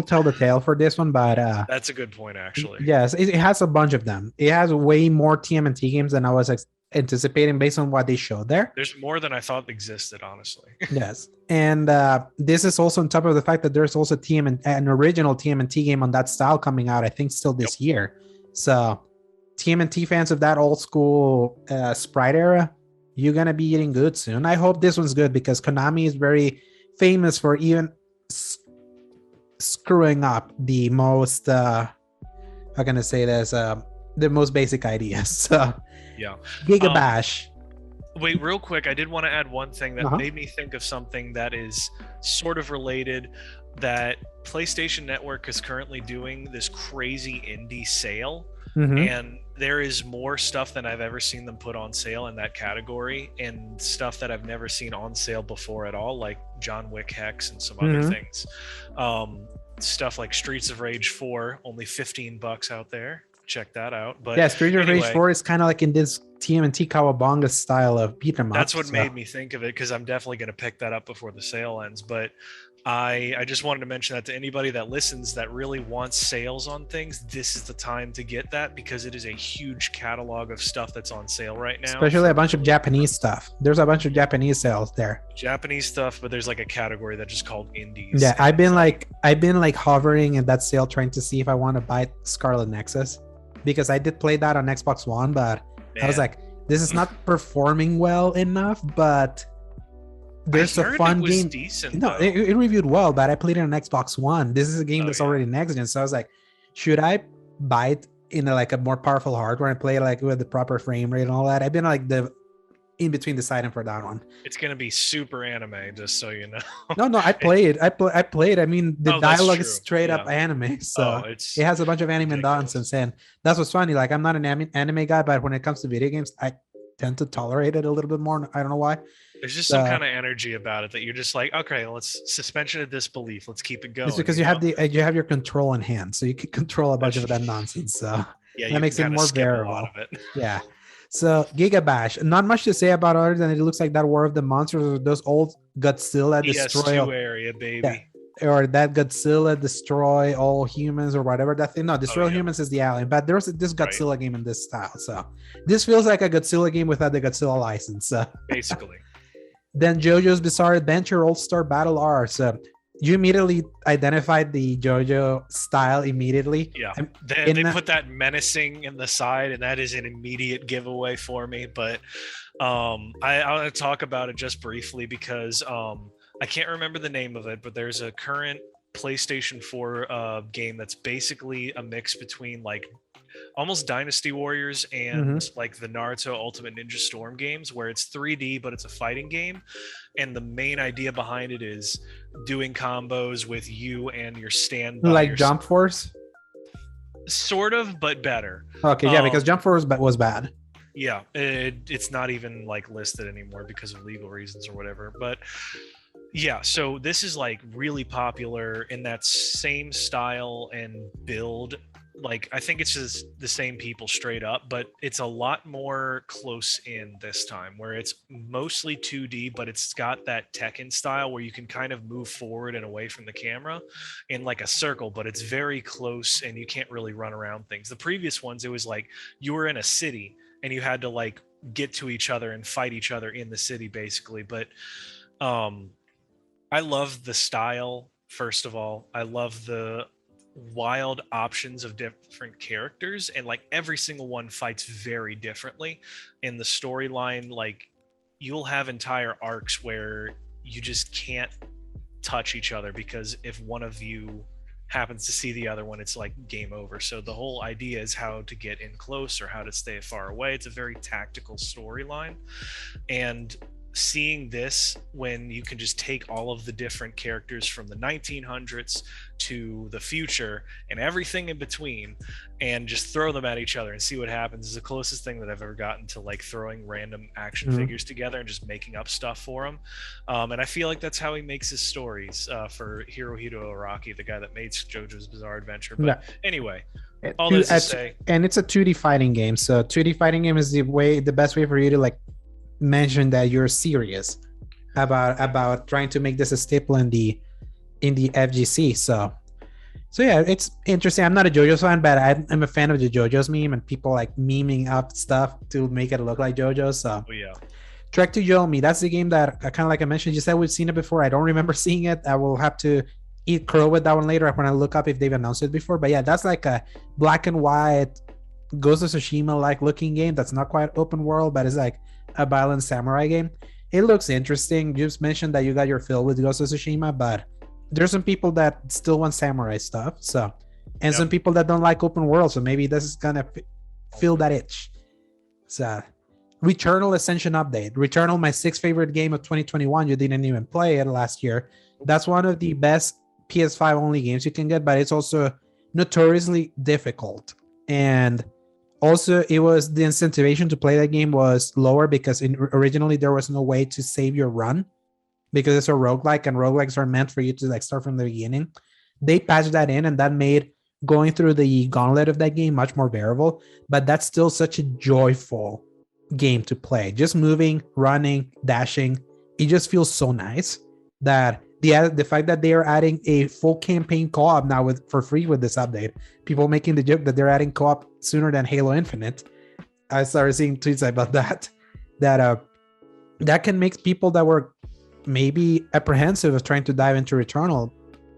tell the tale for this one, but that's a good point, actually. Yes, it has a bunch of them. It has way more TMNT games than I was anticipating based on what they showed there. There's more than I thought existed, honestly. Yes, and this is also on top of the fact that there's also an original TMNT game on that style coming out, I think, still this year. So TMNT fans of that old school sprite era, you're gonna be eating good soon. I hope this one's good because Konami is very famous for even screwing up the most how can I say this, the most basic ideas. So yeah, Giga Bash. Wait, real quick, I did want to add one thing that made me think of something that is sort of related, that PlayStation Network is currently doing this crazy indie sale, and there is more stuff than I've ever seen them put on sale in that category, and stuff that I've never seen on sale before at all, like John Wick Hex and some other things. Stuff like Streets of Rage 4, only $15 out there. Check that out. But yeah, Streets of Rage 4 is kind of like in this TMNT Kawabunga style of beat 'em up. That's what made me think of it, because I'm definitely going to pick that up before the sale ends. But I just wanted to mention that to anybody that listens that really wants sales on things. This is the time to get that, because it is a huge catalog of stuff that's on sale right now. Especially a bunch of Japanese stuff. There's a bunch of Japanese sales there. Japanese stuff, but there's like a category that's just called indies. Yeah, I've been like hovering in that sale trying to see if I want to buy Scarlet Nexus, because I did play that on Xbox One, but I was like, this is not performing well enough, but there's a fun game. Decent, no, it reviewed well, but I played it on Xbox One. This is a game that's already next gen, so I was like, should I buy it in a more powerful hardware and play it with the proper frame rate and all that? I've been in between deciding for that one. It's gonna be super anime, just so you know. No, I played. I played. I mean, the dialogue is straight up anime, so it has a bunch of anime nonsense, and that's what's funny. Like, I'm not an anime guy, but when it comes to video games, I tend to tolerate it a little bit more. I don't know why. There's just some kind of energy about it that you're just like, okay, let's suspension of disbelief. Let's keep it going. It's because you have your control in hand, so you can control a bunch of that nonsense. So that makes it more bearable. Yeah. So Giga Bash, not much to say about other than it looks like that War of the Monsters, or those old Godzilla destroy area, baby. Or that Godzilla destroy all humans or whatever that thing. No, destroy humans is the alien, but there's this Godzilla game in this style. So this feels like a Godzilla game without the Godzilla license. Basically. Then JoJo's Bizarre Adventure All-Star Battle R. So you immediately identified the JoJo style immediately. Yeah, they put that menacing in the side, and that is an immediate giveaway for me. But I want to talk about it just briefly because I can't remember the name of it, but there's a current PlayStation 4 game that's basically a mix between like almost Dynasty Warriors and like the Naruto Ultimate Ninja Storm games, where it's 3D but it's a fighting game, and the main idea behind it is doing combos with you and your standby, like Jump Force, sort of, but better. Okay, yeah, because Jump Force was bad. Yeah, it's not even like listed anymore because of legal reasons or whatever, but yeah, so this is like really popular in that same style and build. Like, I think it's just the same people straight up, but it's a lot more close in this time, where it's mostly 2D, but it's got that Tekken style where you can kind of move forward and away from the camera in like a circle, but it's very close and you can't really run around things. The previous ones, it was like you were in a city and you had to like get to each other and fight each other in the city, basically. But I love the style, first of all. I love the wild options of different characters, and like every single one fights very differently. In the storyline, like you'll have entire arcs where you just can't touch each other, because if one of you happens to see the other one, it's like game over. So the whole idea is how to get in close or how to stay far away. It's a very tactical storyline. And seeing this, when you can just take all of the different characters from the 1900s to the future and everything in between and just throw them at each other and see what happens, is the closest thing that I've ever gotten to like throwing random action figures together and just making up stuff for them. And I feel like that's how he makes his stories for Hirohito Araki, the guy that made JoJo's Bizarre Adventure. But anyway, all this to say, and it's a 2D fighting game, so 2D fighting game is the best way for you to like mention that you're serious about trying to make this a staple in the FGC. So yeah, it's interesting. I'm not a JoJo's fan, but I'm a fan of the JoJo's meme and people like memeing up stuff to make it look like JoJo. So Trek to Yomi, that's the game that kind of like I mentioned, you said we've seen it before. I don't remember seeing it. I will have to eat crow with that one later when I look up if they've announced it before. But yeah, that's like a black and white Ghost of Tsushima like looking game that's not quite open world, but it's like a violent samurai game. It looks interesting. You just mentioned that you got your fill with Ghost of Tsushima, but there's some people that still want samurai stuff, so and some people that don't like open world, so maybe this is gonna fill that itch. So Returnal Ascension update. Returnal, my sixth favorite game of 2021. You didn't even play it last year. That's one of the best PS5 only games you can get, but it's also notoriously difficult. And also, it was the incentivization to play that game was lower because originally there was no way to save your run because it's a roguelike, and roguelikes are meant for you to like start from the beginning. They patched that in, and that made going through the gauntlet of that game much more bearable. But that's still such a joyful game to play. Just moving, running, dashing. It just feels so nice that the fact that they are adding a full campaign co-op now for free with this update. People making the joke that they're adding co-op sooner than Halo Infinite. I started seeing tweets about that can make people that were maybe apprehensive of trying to dive into Returnal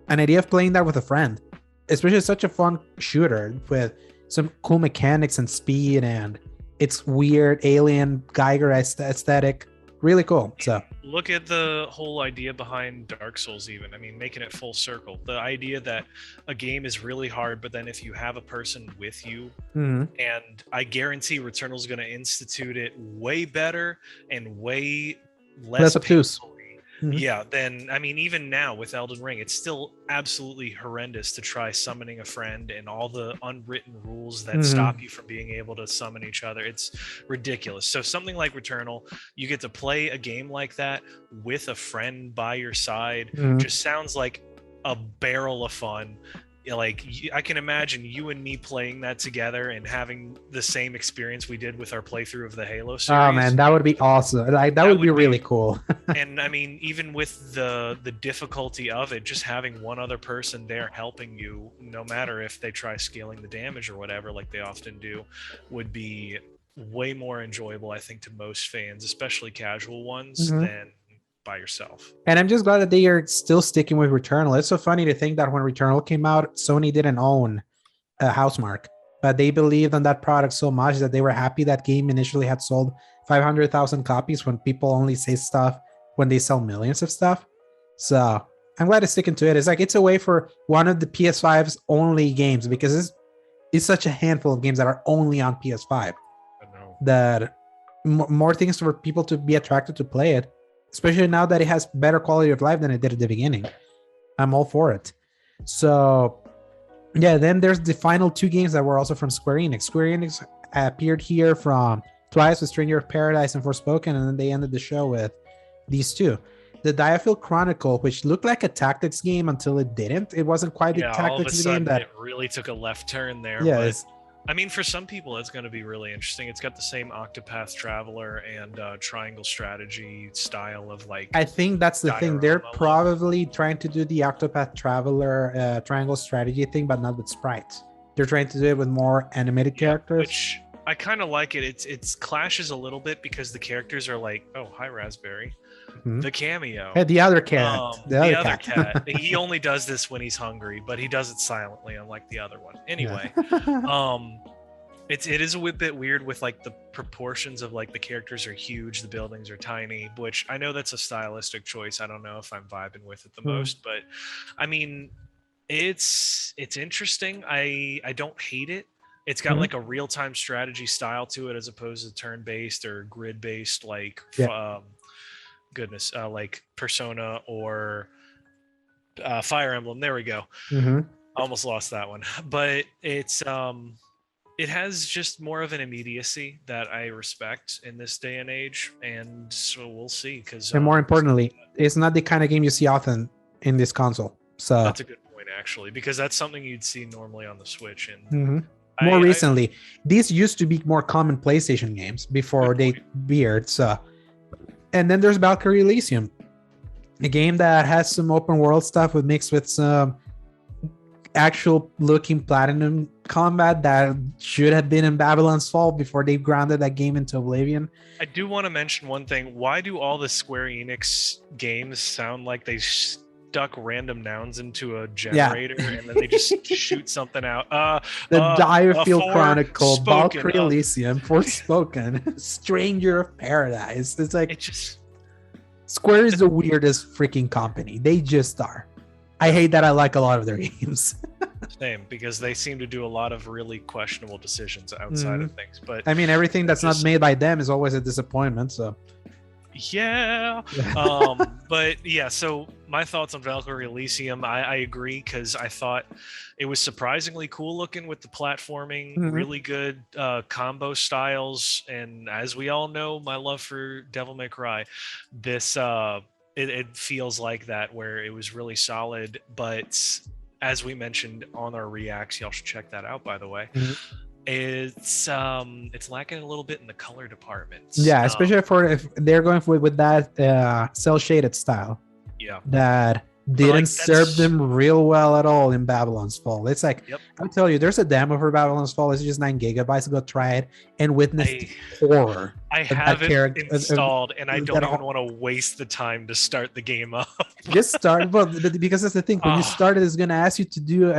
an idea of playing that with a friend, especially such a fun shooter with some cool mechanics and speed, and it's weird alien Geiger aesthetic. Really cool. So look at the whole idea behind Dark Souls, even. I mean, making it full circle. The idea that a game is really hard, but then if you have a person with you, and I guarantee Returnal is going to institute it way better and way less obtuse. Yeah, then, I mean, even now with Elden Ring, it's still absolutely horrendous to try summoning a friend and all the unwritten rules that stop you from being able to summon each other. It's ridiculous. So something like Returnal, you get to play a game like that with a friend by your side, just sounds like a barrel of fun. Like, I can imagine you and me playing that together and having the same experience we did with our playthrough of the Halo series. Oh man, that would be awesome. Like that would be really cool. And I mean, even with the difficulty of it, just having one other person there helping you, no matter if they try scaling the damage or whatever, like they often do, would be way more enjoyable, I think, to most fans, especially casual ones, than by yourself. And I'm just glad that they are still sticking with Returnal. It's so funny to think that when Returnal came out, Sony didn't own Housemarque, but they believed in that product so much that they were happy that game initially had sold 500,000 copies when people only say stuff when they sell millions of stuff. So I'm glad they're sticking to it. It's like it's a way for one of the PS5's only games, because it's such a handful of games that are only on PS5. I know. That more things for people to be attracted to play it, especially now that it has better quality of life than it did at the beginning. I'm all for it. So yeah, then there's the final two games that were also from Square Enix. Square Enix appeared here from twice with Stranger of Paradise and Forspoken, and then they ended the show with these two. The Diaphil Chronicle, which looked like a tactics game until it didn't. It wasn't quite the tactics game that it really took a left turn there. Yeah, but I mean, for some people, it's going to be really interesting. It's got the same Octopath Traveler and Triangle Strategy style of like. I think that's the thing. They're probably trying to do the Octopath Traveler Triangle Strategy thing, but not with sprites. They're trying to do it with more animated characters. I kind of like it. It's clashes a little bit because the characters are like, oh, hi Raspberry, the cameo. Hey, the other cat. The other cat. He only does this when he's hungry, but he does it silently, unlike the other one. Anyway, it is a bit weird with like the proportions of like the characters are huge, the buildings are tiny, which I know that's a stylistic choice. I don't know if I'm vibing with it the most, but I mean, it's interesting. I don't hate it. It's got like a real-time strategy style to it as opposed to turn-based or grid-based like like Persona or Fire Emblem. There we go. Almost lost that one. But it's it has just more of an immediacy that I respect in this day and age, and so we'll see. Because and more importantly, it's not the kind of game you see often in this console. So that's a good point, actually, because that's something you'd see normally on the Switch. And more recently, these used to be more common PlayStation games before they veered. So, and then there's Valkyrie Elysium, a game that has some open world stuff mixed with some actual looking platinum combat that should have been in Babylon's Fall before they grounded that game into oblivion. I do want to mention one thing. Why do all the Square Enix games sound like they stuck random nouns into a generator and then they just shoot something out? The Direfield Chronicle, Forspoken, Valkyrie Elysium, Forspoken, Stranger of Paradise. It's like, Square is the weirdest freaking company. They just are. I hate that I like a lot of their games. Same, because they seem to do a lot of really questionable decisions outside of things. But I mean, everything that's not made by them is always a disappointment. So but yeah, so my thoughts on Valkyrie Elysium, I agree, because I thought it was surprisingly cool looking with the platforming, really good combo styles, and as we all know, my love for Devil May Cry, this it feels like that, where it was really solid. But as we mentioned on our reacts, y'all should check that out, by the way. It's lacking a little bit in the color department. Yeah, especially if they're going with that cell shaded style. Yeah, that didn't serve them real well at all in Babylon's Fall. It's like, I'll tell you, there's a demo for Babylon's Fall. It's just 9 gigabytes. Go try it and witness the horror. I have it installed, and I don't even want to waste the time to start the game up. Just start, because that's the thing. When you start it, it's going to ask you to do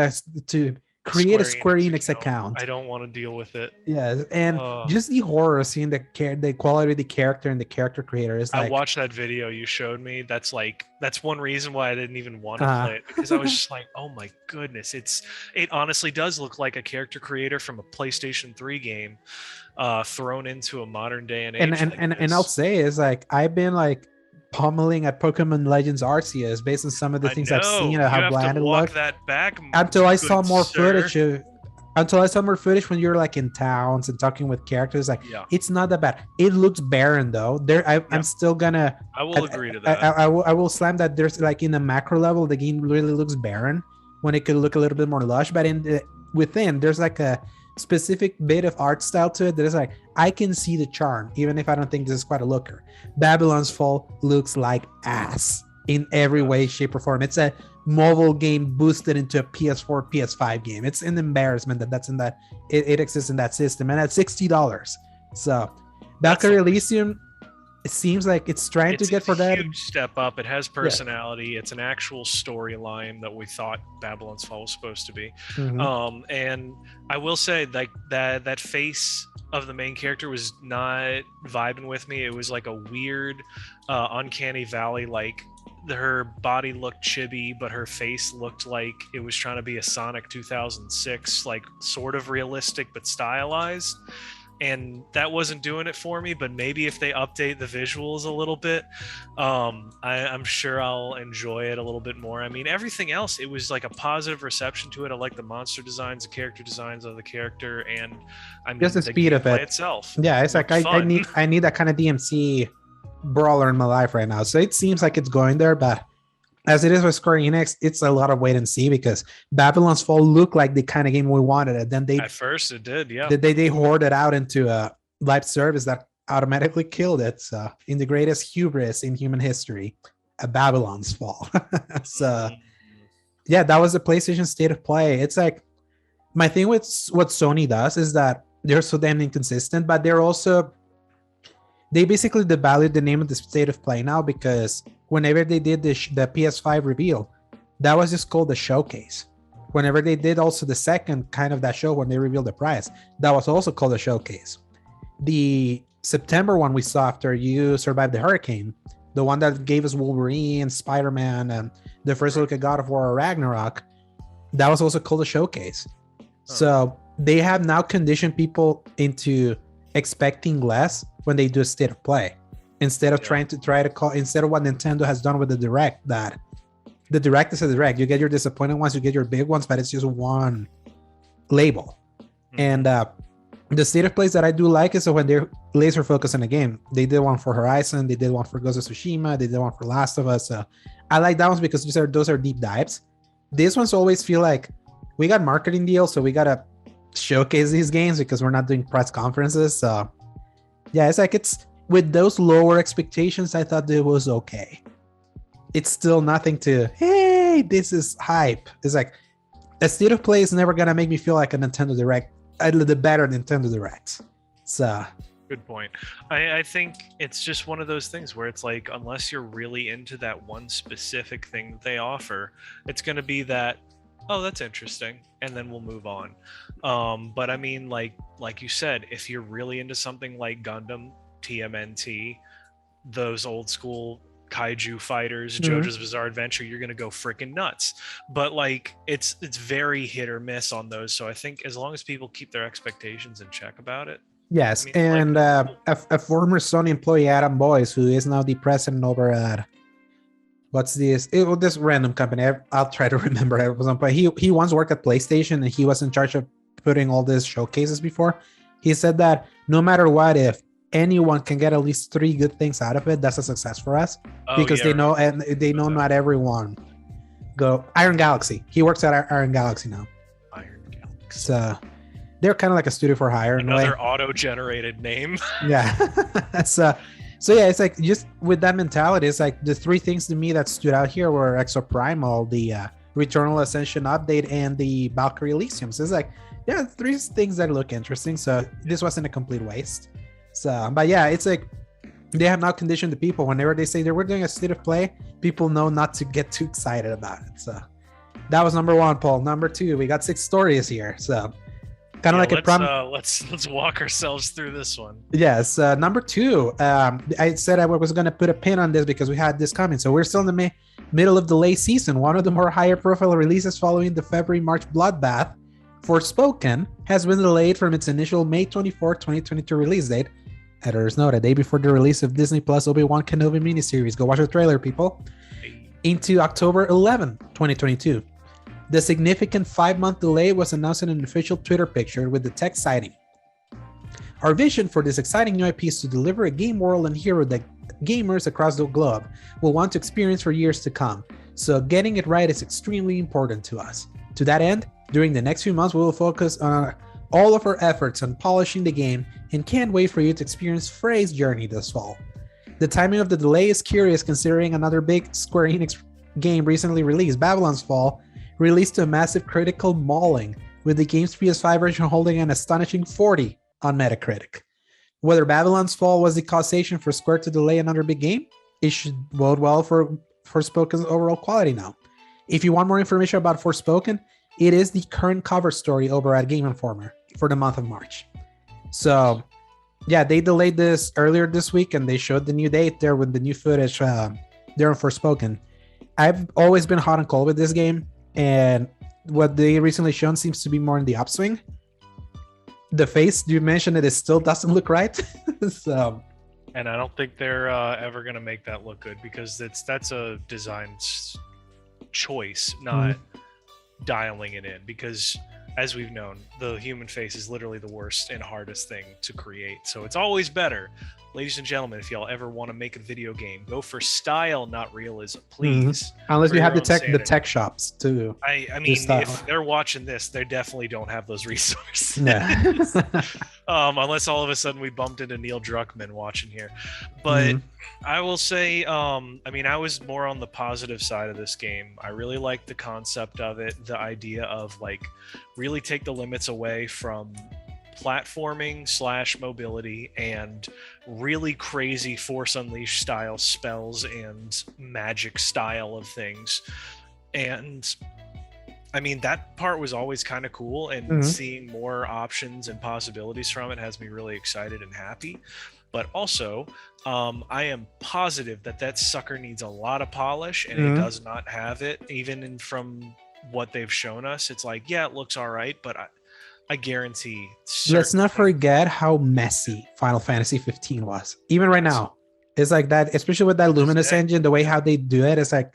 to create a Square Enix account. I don't want to deal with it. Yeah, and just the horror of seeing the quality of the character and the character creator is like, I watched that video you showed me. That's one reason why I didn't even want to play it, because I was just like, oh my goodness, it honestly does look like a character creator from a PlayStation 3 game thrown into a modern day and age. And I'll say is like, I've been like pummeling at Pokemon Legends Arceus based on some of the things I've seen of how bland it looked. That back until I saw more footage when you're like in towns and talking with characters. Like, it's not that bad. It looks barren though. I'm still gonna. I will agree to that. I will slam that. There's like in the macro level, the game really looks barren when it could look a little bit more lush. But within, there's like a specific bit of art style to it that is like, I can see the charm, even if I don't think this is quite a looker. Babylon's Fall looks like ass in every way, shape, or form. It's a mobile game boosted into a PS4, PS5 game. It's an embarrassment that's in that it exists in that system, and at $60. So Valkyrie Elysium, it seems like it's trying to get for that. It's a huge step up. It has personality. Yeah. It's an actual storyline that we thought Babylon's Fall was supposed to be. And I will say, like, that face of the main character was not vibing with me. It was like a weird, uncanny valley. Like, her body looked chibi, but her face looked like it was trying to be a Sonic 2006, like sort of realistic but stylized. And that wasn't doing it for me, but maybe if they update the visuals a little bit, I'm sure I'll enjoy it a little bit more. I mean, everything else, it was like a positive reception to it. I like the monster designs, the character designs of the character, and I mean, just the speed of it itself. Yeah, it's like I need that kind of DMC brawler in my life right now. So it seems like it's going there, but as it is with Square Enix, it's a lot of wait and see, because Babylon's Fall looked like the kind of game we wanted it. Then at first it did, yeah. They hoarded out into a live service that automatically killed it. So in the greatest hubris in human history, a Babylon's Fall. So yeah, that was the PlayStation State of Play. It's like, my thing with what Sony does is that they're so damn inconsistent, but they basically devalued the name of the state of play now, because whenever they did the PS5 reveal, that was just called the showcase. Whenever they did also the second kind of that show when they revealed the prize, that was also called the showcase. The September one we saw after you survived the hurricane, the one that gave us Wolverine, Spider-Man, and the first look at God of War Ragnarok, that was also called a showcase. So they have now conditioned people into expecting less when they do a state of play, instead of trying to call, instead of what Nintendo has done with the Direct, that the Direct is a Direct. You get your disappointing ones, you get your big ones, but it's just one label. And the state of plays that I do like is when they're laser focused in a game. They did one for Horizon, they did one for Ghost of Tsushima, they did one for Last of Us. I like that ones because those are deep dives. These ones always feel like we got marketing deals, so we gotta showcase these games because we're not doing press conferences. So yeah, it's with those lower expectations, I thought it was okay. It's still nothing to, hey, this is hype. It's like a state of play is never gonna make me feel like a Nintendo Direct, the better Nintendo Directs. So good point. I think it's just one of those things where it's like, unless you're really into that one specific thing that they offer, it's gonna be that, oh, that's interesting, and then we'll move on. But I mean, like you said, if you're really into something like Gundam, TMNT, those old school kaiju fighters, JoJo's Bizarre Adventure, you're gonna go freaking nuts. But like, it's very hit or miss on those. So I think as long as people keep their expectations in check about it. Yes, I mean, and a former Sony employee, Adam Boyce, who is now the president over at what's this? This random company. I'll try to remember it. But he once worked at PlayStation, and he was in charge of putting all these showcases before. He said that no matter what, if anyone can get at least 3 good things out of it, that's a success for us. Because they know, and they know not everyone go. Iron Galaxy. He works at Iron Galaxy now. Iron Galaxy. So they're kind of like a studio for hire. Another auto-generated name. Yeah. So yeah, it's like, just with that mentality, it's like the 3 things to me that stood out here were Exoprimal, the Returnal Ascension update, and the Valkyrie Elysium. So it's like, yeah, 3 things that look interesting. So this wasn't a complete waste. So, but yeah, it's like they have now conditioned the people. Whenever they say they were doing a state of play, people know not to get too excited about it. So that was number 1, Paul. Number 2, we got 6 stories here. So kind of like let's walk ourselves through this one. Yes, number 2. I said I was going to put a pin on this because we had this coming. So we're still in the middle of the late season. One of the more higher profile releases following the February-March bloodbath, Forspoken, has been delayed from its initial May 24, 2022 release date. Editors note, a day before the release of Disney Plus Obi-Wan Kenobi miniseries. Go watch the trailer, people. Into October 11, 2022. The significant 5-month delay was announced in an official Twitter picture with the text citing, "Our vision for this exciting new IP is to deliver a game world and hero that gamers across the globe will want to experience for years to come. So getting it right is extremely important to us. To that end, during the next few months, we will focus on all of our efforts on polishing the game and can't wait for you to experience Frey's journey this fall." The timing of the delay is curious considering another big Square Enix game recently released, Babylon's Fall, released to a massive critical mauling, with the game's PS5 version holding an astonishing 40 on Metacritic. Whether Babylon's Fall was the causation for Square to delay another big game, it should bode well for Forspoken's overall quality now. If you want more information about Forspoken, it is the current cover story over at Game Informer for the month of March. So yeah, they delayed this earlier this week, and they showed the new date there with the new footage there on Forspoken. I've always been hot and cold with this game, and what they recently shown seems to be more in the upswing. The face you mentioned, it still doesn't look right. So, and I don't think they're ever going to make that look good, because that's a design choice, not dialing it in, because as we've known, the human face is literally the worst and hardest thing to create. So it's always better. Ladies and gentlemen, if y'all ever want to make a video game, go for style, not realism, please. Unless you have the tech shops too. I mean, if they're watching this, they definitely don't have those resources. Yeah. Unless all of a sudden we bumped into Neil Druckmann watching here. But I will say, I mean, I was more on the positive side of this game. I really liked the concept of it, the idea of like really take the limits away from platforming / mobility and really crazy Force Unleashed style spells and magic style of things. And I mean, that part was always kind of cool, and seeing more options and possibilities from it has me really excited and happy. But also, I am positive that that sucker needs a lot of polish, and it does not have it. Even from what they've shown us, it's like, yeah, it looks all right, but I guarantee. Let's not forget how messy Final Fantasy 15 was. Even right now, it's like that, especially with that Luminous engine, the way how they do it, it's like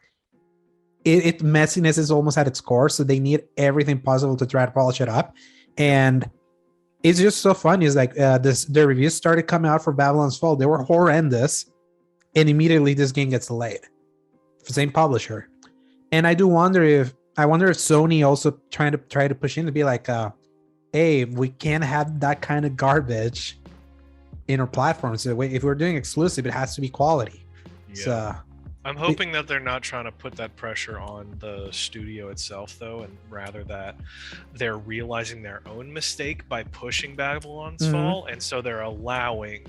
it messiness is almost at its core. So they need everything possible to try to polish it up, and it's just so fun. It's like the reviews started coming out for Babylon's Fall. They were horrendous, and immediately this game gets delayed. Same publisher, and I wonder if Sony also try to push in to be like, hey, we can't have that kind of garbage in our platforms. So if we're doing exclusive, it has to be quality. Yeah. So I'm hoping that they're not trying to put that pressure on the studio itself, though, and rather that they're realizing their own mistake by pushing Babylon's Fall, and so they're allowing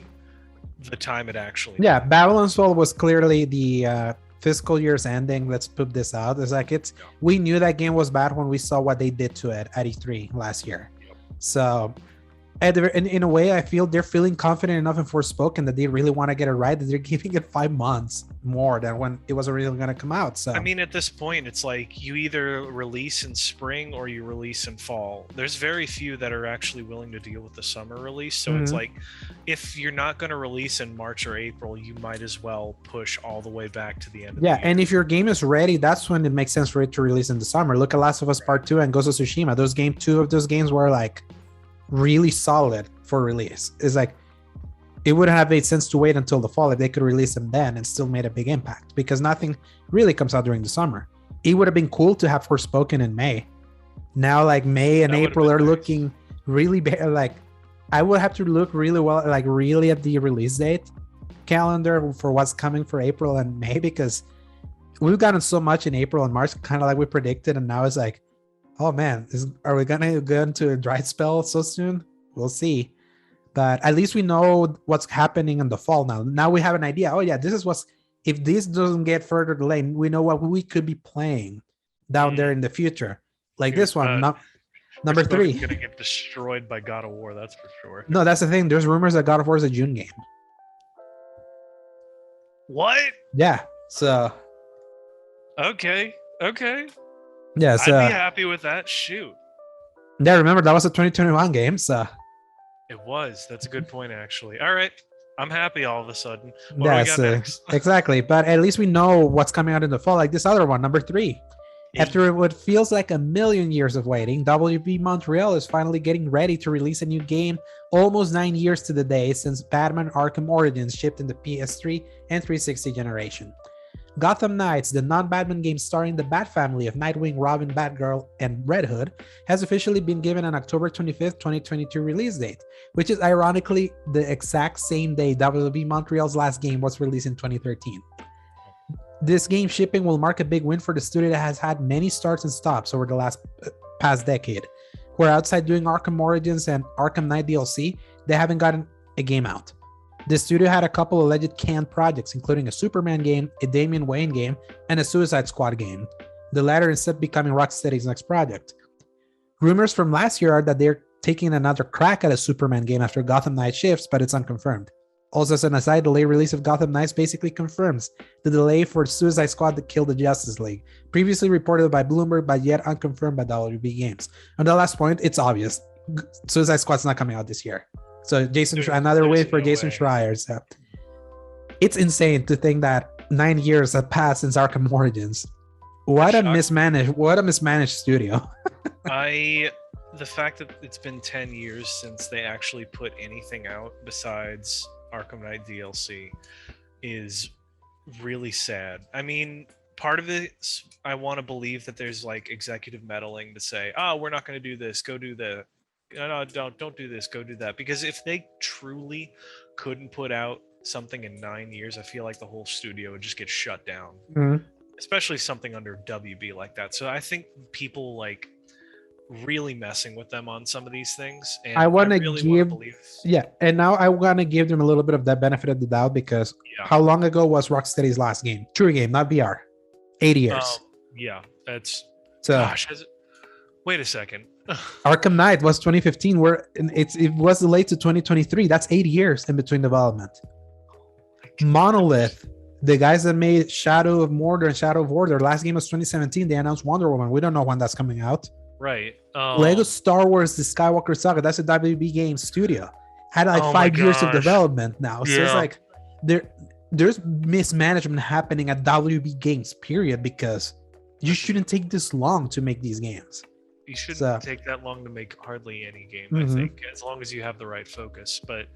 the time it actually matters. Babylon's Fall was clearly the fiscal year's ending. Let's put this out. It's like we knew that game was bad when we saw what they did to it at E3 last year. So in a way, I feel they're feeling confident enough in Forspoken that they really want to get it right, that they're giving it 5 months more than when it was originally going to come out. So I mean, at this point, it's like you either release in spring or you release in fall. There's very few that are actually willing to deal with the summer release. So it's like, if you're not going to release in March or April, you might as well push all the way back to the end of the year. And if your game is ready, that's when it makes sense for it to release in the summer. Look at Last of Us Part 2 and Ghost of Tsushima. Two of those games were like really solid for release. It's like it wouldn't have made sense to wait until the fall if they could release them then and still made a big impact, because nothing really comes out during the summer. It would have been cool to have Forspoken in May. Now, like May and April are looking really bad. Like I would have to look really well, like really at the release date calendar for what's coming for April and May, because we've gotten so much in April and March, kind of like we predicted, and now it's like, oh man, are we gonna go into a dry spell so soon? We'll see. But at least we know what's happening in the fall now. Now we have an idea. Oh yeah, this is if this doesn't get further delayed, we know what we could be playing down there in the future. Like this one, number 3. Gonna get destroyed by God of War, that's for sure. No, that's the thing. There's rumors that God of War is a June game. What? Yeah. So. Okay. Yeah, so I'd be happy with that. Shoot. Yeah, remember that was a 2021 game, so it was. That's a good point, actually. All right, I'm happy all of a sudden. What do we got next? Exactly, but at least we know what's coming out in the fall. Like this other one, number 3. After what feels like a million years of waiting, WB Montreal is finally getting ready to release a new game almost 9 years to the day since Batman Arkham Origins shipped in the PS3 and 360 generation. Gotham Knights, the non-Batman game starring the Bat family of Nightwing, Robin, Batgirl, and Red Hood, has officially been given an October 25th, 2022 release date, which is ironically the exact same day WB Montreal's last game was released in 2013. This game shipping will mark a big win for the studio that has had many starts and stops over the past decade, where outside doing Arkham Origins and Arkham Knight DLC, they haven't gotten a game out. The studio had a couple alleged canned projects, including a Superman game, a Damian Wayne game, and a Suicide Squad game, the latter instead becoming Rocksteady's next project. Rumors from last year are that they're taking another crack at a Superman game after Gotham Knights shifts, but it's unconfirmed. Also, as an aside, the late release of Gotham Knights basically confirms the delay for Suicide Squad to kill the Justice League, previously reported by Bloomberg but yet unconfirmed by WB Games. On the last point, it's obvious. Suicide Squad's not coming out this year. So another way for Jason Schreier. So it's insane to think that 9 years have passed since Arkham Origins. What a mismanaged studio. The fact that it's been 10 years since they actually put anything out besides Arkham Knight DLC is really sad. I mean, part of it, I want to believe that there's like executive meddling to say, oh, we're not going to do this, go do that. No, don't do this, go do that. Because if they truly couldn't put out something in 9 years, I feel like the whole studio would just get shut down. Especially something under WB like that. So I think people like really messing with them on some of these things, and I want to really want to give, believe. yeah, and now I want to give them a little bit of that benefit of the doubt because Yeah. how long ago was Rocksteady's last game? True game, not VR. 8 years. Yeah, that's So gosh. Wait a second. Arkham Knight was 2015. Where it was delayed to 2023. That's 8 years in between development. Monolith, the guys that made Shadow of Mordor and Shadow of War, their last game was 2017. They announced Wonder Woman. We don't know when that's coming out. Right. Lego Star Wars: The Skywalker Saga. That's a WB Games studio. Had like 5 years of development now. So it's like there's mismanagement happening at WB Games. Period. Because you shouldn't take this long to make these games. You shouldn't take that long to make hardly any game. I think, as long as you have the right focus. But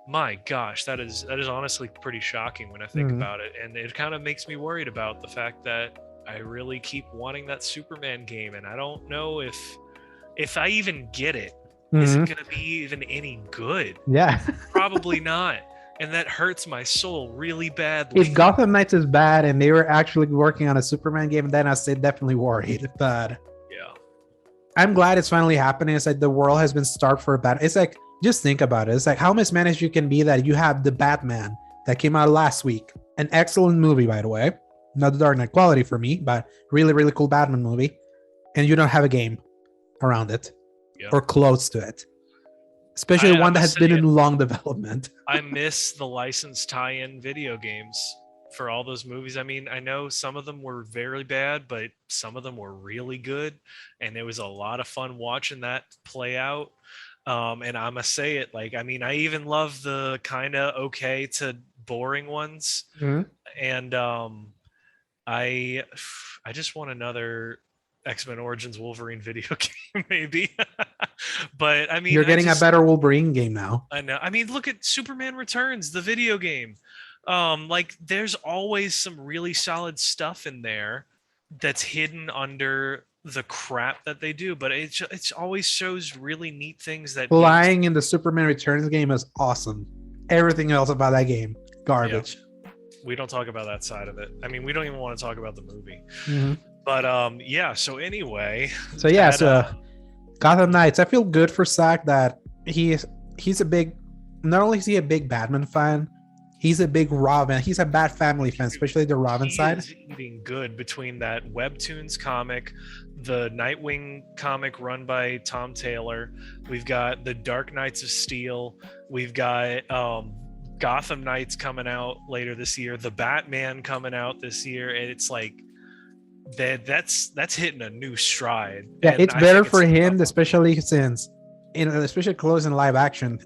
my gosh, that is honestly pretty shocking when I think about it, and it kind of makes me worried about the fact that I really keep wanting that Superman game, and I don't know if I even get it. Is it gonna be even any good? Yeah. Probably not, and that hurts my soul really badly. If Gotham Knights is bad and they were actually working on a Superman game, then I'd say definitely worried. But yeah, I'm glad it's finally happening. It's like the world has been starved for a battle. It's like, just think about it. It's like how mismanaged you can be that you have the Batman that came out last week. An excellent movie, by the way. Not the Dark Knight quality for me, but really, really cool Batman movie. And you don't have a game around it or close to it. Especially one that has been in long development. I miss the licensed tie-in video games for all those movies. I mean, I know some of them were very bad, but some of them were really good. And it was a lot of fun watching that play out. And I must say it, like, I mean, I even love the kind of okay to boring ones. And I just want another X-Men Origins Wolverine video game, maybe. But I mean, you're getting a better Wolverine game now. I know. I mean, look at Superman Returns, the video game. Like, there's always some really solid stuff in there that's hidden under the crap that they do, but it always shows really neat things. That flying in the Superman Returns game is awesome. Everything else about that game, garbage. We don't talk about that side of it. I mean, we don't even want to talk about the movie. But yeah. So anyway. So Gotham Knights. I feel good for Zach that he's a big. Not only is he a big Batman fan, he's a big Robin. He's a Bat Family fan, especially the Robin side. He's eating good between that Webtoons comic, the Nightwing comic run by Tom Taylor. We've got the Dark Knights of Steel. We've got Gotham Knights coming out later this year. The Batman coming out this year, and it's like that's hitting a new stride. Yeah, and it's better for him, especially since, especially close in live action.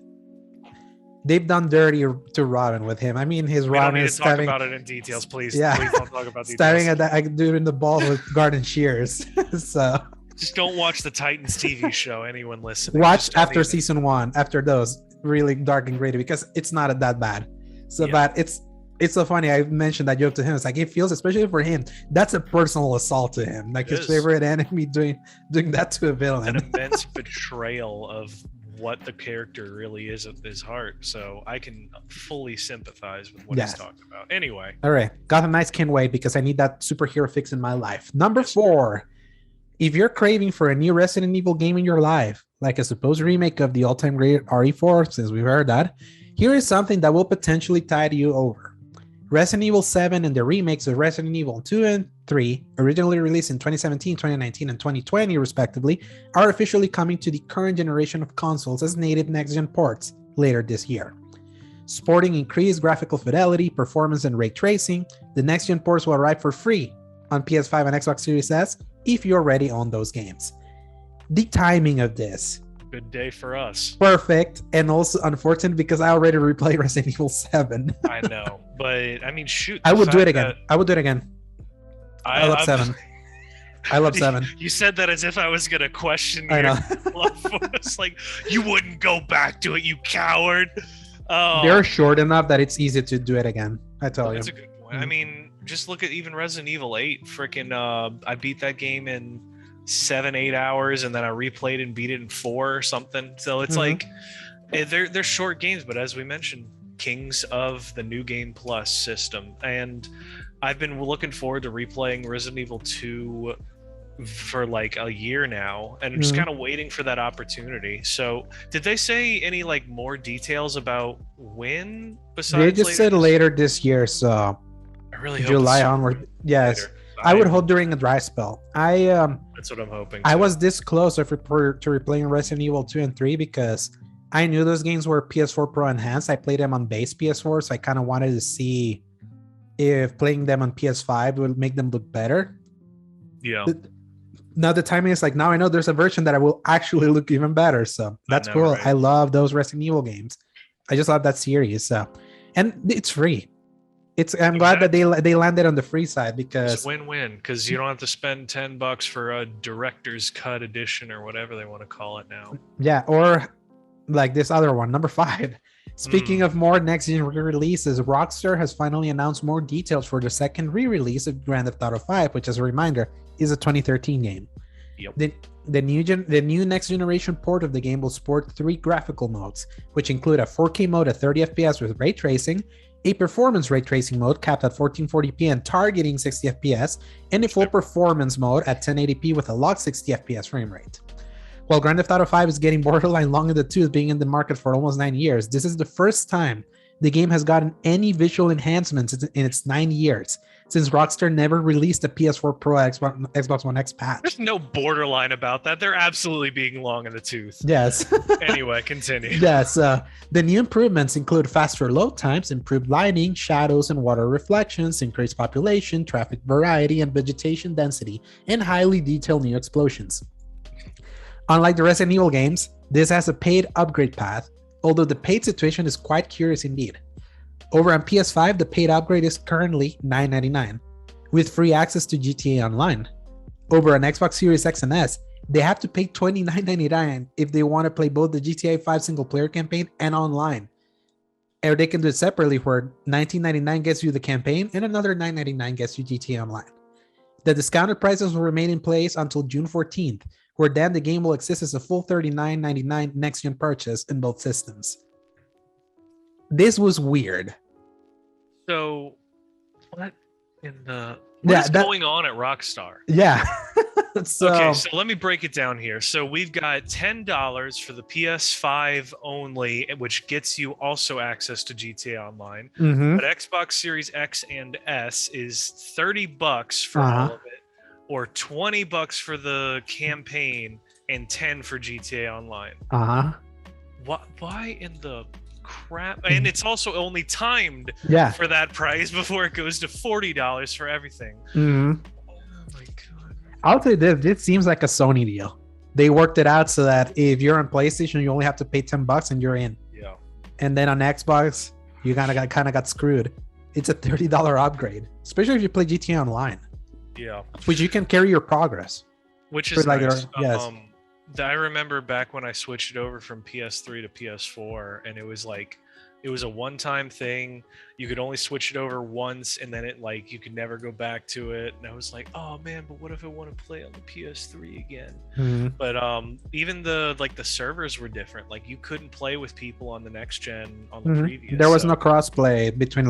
They've done dirty to Robin with him. I mean, his Robin is stabbing. Talk about it in details, please. Yeah, please don't talk about details. Stabbing at that dude in the balls with garden shears. So just don't watch the Titans TV show. Anyone listening, watch after season 1, after those really dark and gritty, because it's not that bad. So, but it's so funny. I mentioned that joke to him. It's like it feels, especially for him, that's a personal assault to him. Like his favorite enemy doing that to a villain. An immense betrayal of what the character really is at his heart. So I can fully sympathize with what he's talking about. Anyway. All right. Gotham Knights can't wait because I need that superhero fix in my life. Number 4. If you're craving for a new Resident Evil game in your life, like a supposed remake of the all-time great RE4, since we've heard that, here is something that will potentially tide you over. Resident Evil 7 and the remakes of Resident Evil 2 and 3, originally released in 2017, 2019, and 2020 respectively, are officially coming to the current generation of consoles as native next-gen ports later this year. Sporting increased graphical fidelity, performance, and ray tracing, the next-gen ports will arrive for free on PS5 and Xbox Series S if you already own those games. The timing of this, good day for us. Perfect, and also unfortunate because I already replayed Resident Evil 7. I know, but I mean, shoot. I would do it again. I love 7. I love 7. You said that as if I was going to question your love for us. Like, you wouldn't go back to it, you coward. They're short enough that it's easy to do it again. I tell you. That's a good point. I mean, just look at even Resident Evil 8. Freaking, I beat that game in 7-8 hours, and then I replayed and beat it in 4 or something. So it's like they're short games, but as we mentioned, kings of the New Game Plus system. And I've been looking forward to replaying Resident Evil 2 for like a year now, and I'm just Mhm. kind of waiting for that opportunity. So, did they say any like more details about when They besides just later said this later year? this year, so I really hope it's July sooner onward. Yes, later. I would I'm hope during a dry spell. That's what I'm hoping I too. was this close to replaying Resident Evil 2 and 3 because I knew those games were PS4 Pro enhanced. I played them on base PS4, so I kind of wanted to see if playing them on PS5 would make them look better. Yeah, Now the timing is like, now I know there's a version that I will actually look even better. So I that's know, cool. right? I love those Resident Evil games. I just love that series. So, and it's free. I'm glad that Exactly. they landed on the free side It's because win-win because you don't have to spend $10 for a director's cut edition or whatever they want to call it now. yeah, or like this other one, number 5. Speaking Mm, of more next gen releases, Rockstar has finally announced more details for the second re-release of Grand Theft Auto 5, which, as a reminder, is a 2013 game. yep. The new next generation port of the game will support 3 graphical modes, which include a 4K mode at 30 FPS with ray tracing, a performance ray tracing mode capped at 1440p and targeting 60 FPS, and a full performance mode at 1080p with a locked 60 FPS frame rate. While Grand Theft Auto 5 is getting borderline long in the tooth, being in the market for almost 9 years, this is the first time the game has gotten any visual enhancements in its 9 years, since Rockstar never released a PS4 Pro Xbox One X There's patch. no borderline about that. They're absolutely being long in the tooth. Yes. Anyway, continue. Yes. The new improvements include faster load times, improved lighting, shadows and water reflections, increased population, traffic variety, and vegetation density, and highly detailed new explosions. Unlike the Resident Evil games, this has a paid upgrade path, although the paid situation is quite curious indeed. Over on PS5, the paid upgrade is currently $9.99, with free access to GTA Online. Over on Xbox Series X and S, they have to pay $29.99 if they want to play both the GTA 5 single player campaign and online. Or they can do it separately, where $19.99 gets you the campaign and another $9.99 gets you GTA Online. The discounted prices will remain in place until June 14th, where then the game will exist as a full $39.99 next gen purchase in both systems. This was weird. So, what is going on at Rockstar? Yeah. So, okay, so let me break it down here. So we've got $10 for the PS5 only, which gets you also access to GTA Online. mm-hmm. But Xbox Series X and S is $30 for all of it, or $20 for the campaign and 10 for GTA Online. Why in the crap? And it's also only timed for that price before it goes to $40 for everything. Mm-hmm. Oh my god. I'll tell you this seems like a Sony deal. They worked it out so that if you're on PlayStation, you only have to pay $10 and you're in. Yeah. And then on Xbox, you kind of got screwed. It's a $30 upgrade, especially if you play GTA Online. Yeah. Which you can carry your progress. Which is nice. Yes. I remember back when I switched it over from PS3 to PS4, and it was a one-time thing. You could only switch it over once, and then you could never go back to it. And I was like, oh man, but what if I want to play on the PS3 again? Mm-hmm. But even the servers were different. Like you couldn't play with people on the next gen on the previous. There was no crossplay between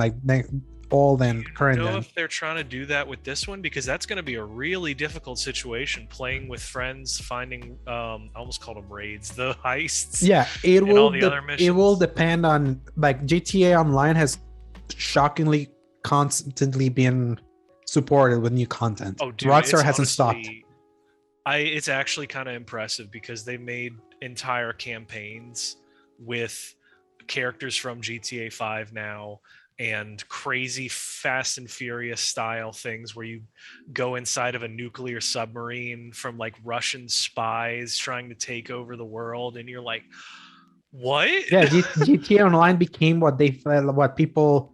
old and current. I don't know if they're trying to do that with this one, because that's going to be a really difficult situation, playing with friends, finding I almost called them raids, the heists. Yeah, it will depend on, like, GTA Online has shockingly constantly been supported with new content. Oh, dude, Rockstar hasn't stopped. It's actually kind of impressive because they made entire campaigns with characters from GTA 5 now, and crazy Fast and Furious style things where you go inside of a nuclear submarine from Russian spies trying to take over the world, and you're like, what? Yeah, GTA Online became what people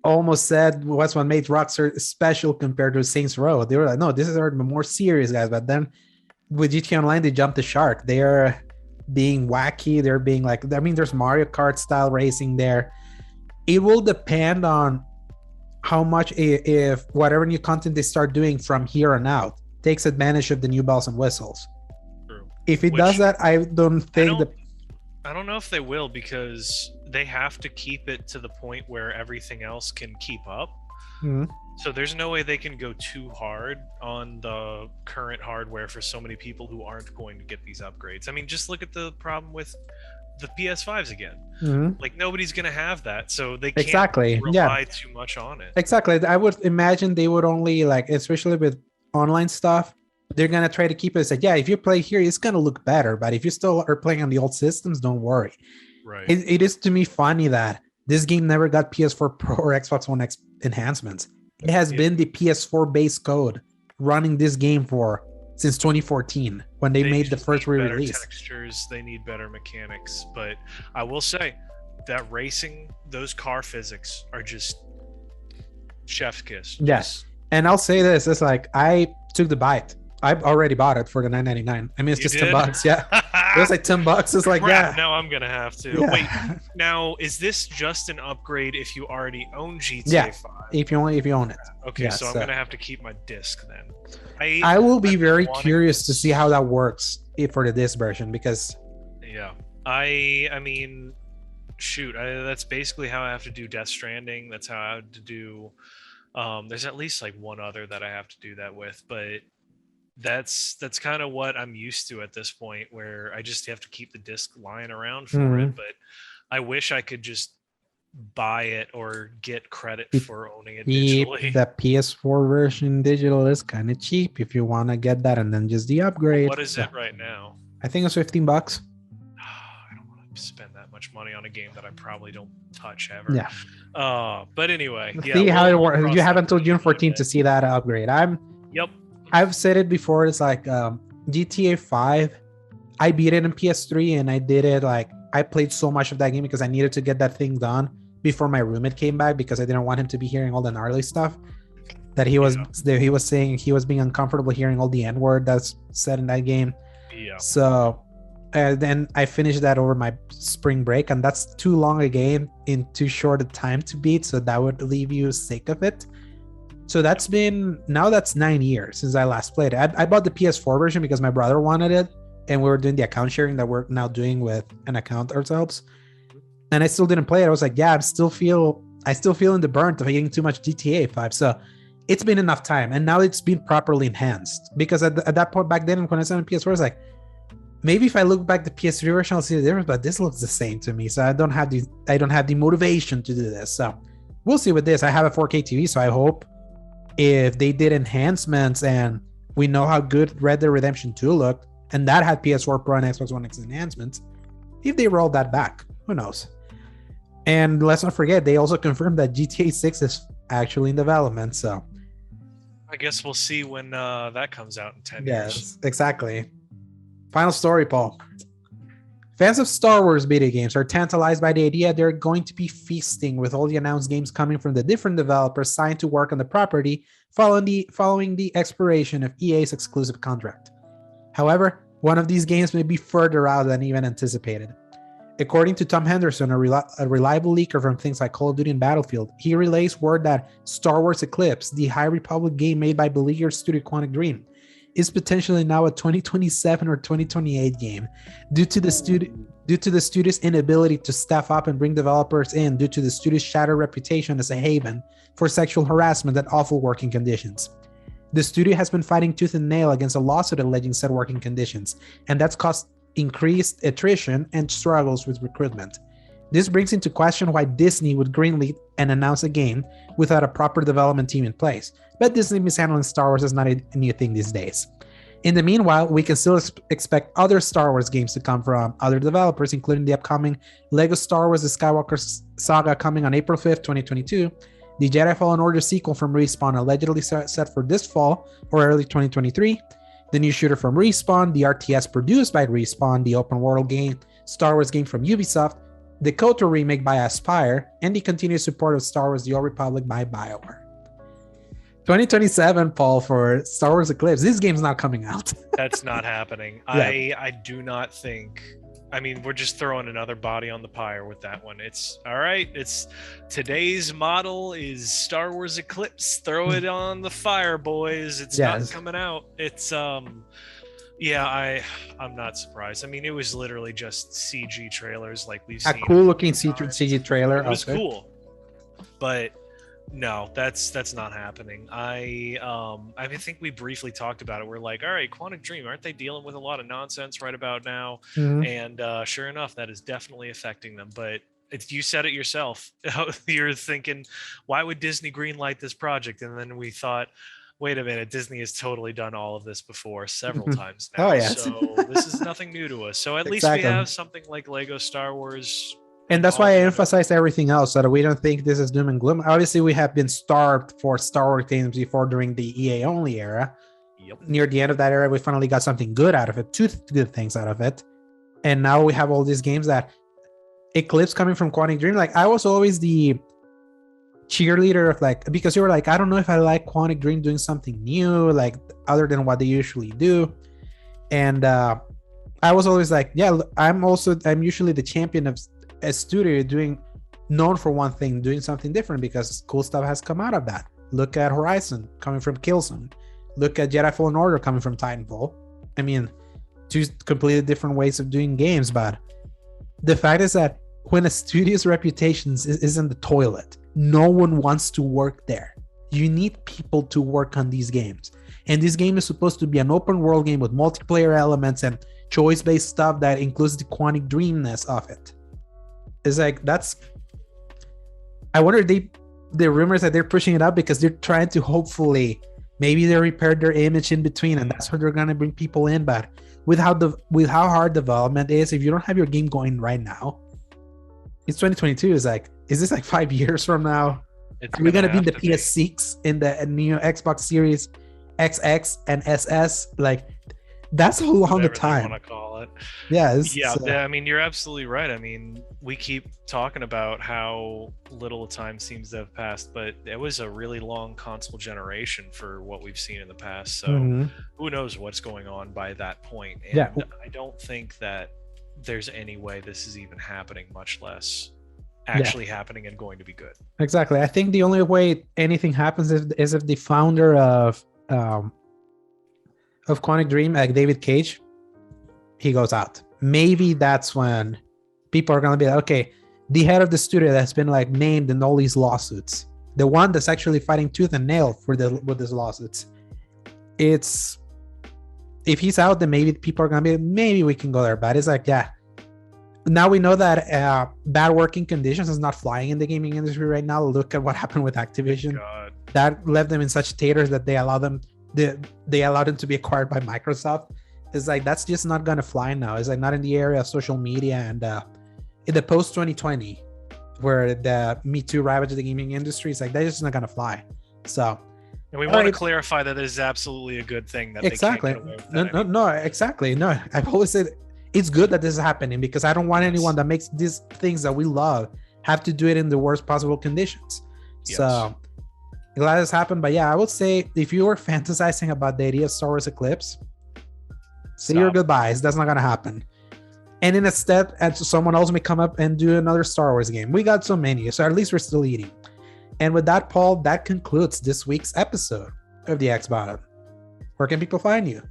almost said was what made Rockstar special compared to Saints Row. They were like, no, this is our more serious guys. But then with GTA Online, they jumped the shark. They're being wacky. They're being there's Mario Kart style racing there. It will depend on how much, if whatever new content they start doing from here on out takes advantage of the new bells and whistles. True. If it does that, I don't think I don't know if they will, because they have to keep it to the point where everything else can keep up. Mm-hmm. So there's no way they can go too hard on the current hardware for so many people who aren't going to get these upgrades. I mean, just look at the problem with the PS5s again. Mhm. Like nobody's gonna have that, so they can't Exactly. Yeah. rely too much on it. Exactly. I would imagine they would only like, especially with online stuff, they're gonna try to keep it. Say, yeah, if you play here, it's gonna look better. But if you still are playing on the old systems, don't worry. Right. It is to me funny that this game never got PS4 Pro or Xbox One X enhancements. It has been the PS4 base code running this game since 2014 when they made the first re-release. Better textures, they need better mechanics, but I will say that racing, those car physics are just chef's kiss. Yes, and I'll say this: it's like I took the bite. I already bought it for the $9.99. I mean, it's just $10. Yeah, it was like $10. It's like, crap, now I'm gonna have to. Yeah. Wait, now is this just an upgrade if you already own GTA Yeah, 5? if you own it. Okay, Yeah, so I'm gonna have to keep my disc then. I will be very curious to see how that works for the disc version, because yeah, I mean, shoot, that's basically how I have to do Death Stranding. That's how I have to do. There's at least like one other that I have to do that with, but that's kind of what I'm used to at this point, where I just have to keep the disc lying around for it. But I wish I could just buy it or get credit for owning it digitally. The PS4 version digital is kind of cheap if you want to get that, and then just the upgrade. What is it right now? I think it's $15. I don't want to spend that much money on a game that I probably don't touch ever. Yeah. But anyway, see how it works. You have until June 14th to see that upgrade. I've said it before. It's like GTA 5. I beat it in PS3, and I did it like I played so much of that game because I needed to get that thing done before my roommate came back, because I didn't want him to be hearing all the gnarly stuff that he was saying. He was being uncomfortable hearing all the N-word that's said in that game. Yeah. So then I finished that over my spring break, and that's too long a game in too short a time to beat, so that would leave you sick of it. So that's 9 years since I last played it. I bought the PS4 version because my brother wanted it, and we were doing the account sharing that we're now doing with an account ourselves. And I still didn't play it. I was like, yeah, I still feel in the burnt of getting too much GTA 5. So it's been enough time, and now it's been properly enhanced. Because at that point back then, when I saw on PS4, I was like, maybe if I look back the PS3 version, I'll see the difference. But this looks the same to me, so I don't have the motivation to do this. So we'll see with this. I have a 4K TV, so I hope if they did enhancements, and we know how good Red Dead Redemption 2 looked, and that had PS4 Pro and Xbox One X enhancements, if they rolled that back, who knows? And let's not forget, they also confirmed that GTA 6 is actually in development. So I guess we'll see when that comes out in 10 years. Yes, exactly. Final story, Paul. Fans of Star Wars video games are tantalized by the idea they're going to be feasting with all the announced games coming from the different developers signed to work on the property following the expiration of EA's exclusive contract. However, one of these games may be further out than even anticipated. According to Tom Henderson, a reliable leaker from things like Call of Duty and Battlefield, he relays word that Star Wars Eclipse, the High Republic game made by beleaguered studio Quantic Dream, is potentially now a 2027 or 2028 game due to the studio's inability to staff up and bring developers in due to the studio's shattered reputation as a haven for sexual harassment and awful working conditions. The studio has been fighting tooth and nail against a lawsuit alleging said working conditions, and that's caused increased attrition and struggles with recruitment. This brings into question why Disney would greenlight and announce a game without a proper development team in place. But Disney mishandling Star Wars is not a new thing these days. In the meanwhile, we can still expect other Star Wars games to come from other developers, including the upcoming LEGO Star Wars The Skywalker Saga coming on April 5th, 2022, the Jedi Fallen Order sequel from Respawn allegedly set for this fall or early 2023, the new shooter from Respawn, the RTS produced by Respawn, the open world game Star Wars game from Ubisoft, the KOTOR remake by Aspyr, and the continued support of Star Wars The Old Republic by BioWare. 2027, Paul, for Star Wars Eclipse. This game's not coming out. That's not happening. Yeah. I do not think. I mean, we're just throwing another body on the pyre with that one. It's all right. It's today's model is Star Wars Eclipse. Throw it on the fire, boys. It's not coming out. It's yeah, I'm not surprised. I mean, it was literally just CG trailers like we've seen. A cool looking CG trailer. It was cool, but No, that's not happening. I think we briefly talked about it. We're like, all right, Quantic Dream, aren't they dealing with a lot of nonsense right about now? Mhm. And sure enough, that is definitely affecting them. But you said it yourself. You're thinking, why would Disney greenlight this project? And then we thought, wait a minute, Disney has totally done all of this before several times Oh now. yes, So this is nothing new to us. So at least we exactly. have something like Lego Star Wars And and that's why I all. emphasize everything else so that we don't think this is doom and gloom. Obviously, we have been starved for Star Wars games before during the EA only era. Yep. Near the end of that era, we finally got something good out of it, two good things out of it. And now we have all these games that Eclipse coming from Quantic Dream. Like, I was always the cheerleader of like, because you were like, I don't know if I like Quantic Dream doing something new, like other than what they usually do. And I was always like, yeah, I'm usually the champion of a studio known for one thing, doing something different, because cool stuff has come out of that. Look at Horizon coming from Killzone. Look at Jedi Fallen Order coming from Titanfall. I mean, two completely different ways of doing games, but the fact is that when a studio's reputation is in the toilet, no one wants to work there. You need people to work on these games. And this game is supposed to be an open world game with multiplayer elements and choice-based stuff that includes the Quantic Dreamness of it. It's like, I wonder the rumors that they're pushing it up because they're trying to hopefully, maybe they repaired their image in between and that's where they're going to bring people in. But with how hard development is, if you don't have your game going right now, it's 2022. Is like, is this like 5 years from now? Are we going to be in the PS6 in the new Xbox Series XX and SS? Like, that's a long time. Want to call it. Yeah. I mean, you're absolutely right. I mean, we keep talking about how little time seems to have passed, but it was a really long console generation for what we've seen in the past. So who knows what's going on by that point? And I don't think that there's any way this is even happening, much less actually happening and going to be good. Exactly. I think the only way anything happens is if the founder of Quantic Dream, like David Cage, he goes out. Maybe that's when people are gonna be like, okay, the head of the studio that's been like named in all these lawsuits, the one that's actually fighting tooth and nail with these lawsuits, it's, if he's out, then maybe people are gonna be, maybe we can go there. But it's like, yeah, now we know that bad working conditions is not flying in the gaming industry right now. Look at what happened with Activision. That left them in such taters that they allowed them to be acquired by Microsoft. It's like, that's just not gonna fly now. It's like not in the area of social media and in the post 2020 where the Me Too ravaged the gaming industry. It's like, that's just not gonna fly. So, and we want to clarify that it is absolutely a good thing that exactly. They can't get away with No, exactly. No, I've always said it's good that this is happening because I don't want anyone that makes these things that we love have to do it in the worst possible conditions. Yes. So glad this happened. But yeah, I would say if you were fantasizing about the idea of Star Wars Eclipse, say your goodbyes. That's not gonna happen. And instead, someone else may come up and do another Star Wars game. We got so many, so at least we're still eating. And with that, Paul, that concludes this week's episode of the X Bottom. Where can people find you?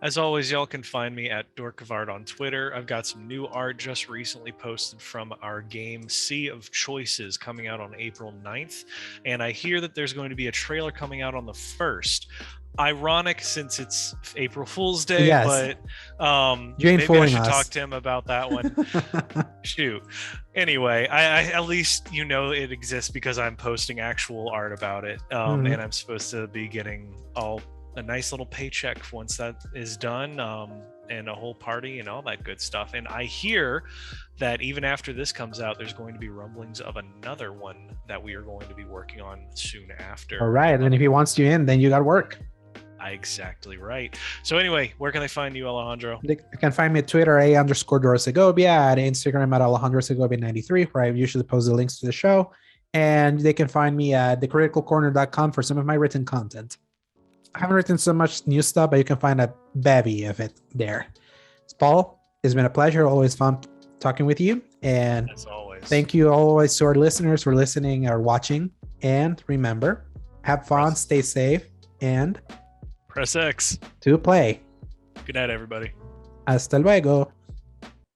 As always, y'all can find me at Dork of Art on Twitter. I've got some new art just recently posted from our game Sea of Choices coming out on April 9th. And I hear that there's going to be a trailer coming out on the 1st. Ironic since it's April Fool's Day, yes. But maybe I should talk to him about that one. Shoot. Anyway, I at least it exists because I'm posting actual art about it. And I'm supposed to be getting a nice little paycheck once that is done, and a whole party and all that good stuff. And I hear that even after this comes out, there's going to be rumblings of another one that we are going to be working on soon after. All right. And if he wants you in, then you got work. Exactly right. So anyway, where can they find you, Alejandro? They can find me at Twitter, _DorSegovia, at Instagram at AlejandroSegovia93, where I usually post the links to the show. And they can find me at thecriticalcorner.com for some of my written content. I haven't written so much new stuff, but you can find a bevy of it there. Paul, it's been a pleasure. Always fun talking with you. And as always, thank you always to our listeners for listening or watching. And remember, have fun, stay safe, and press X to play. Good night, everybody. Hasta luego.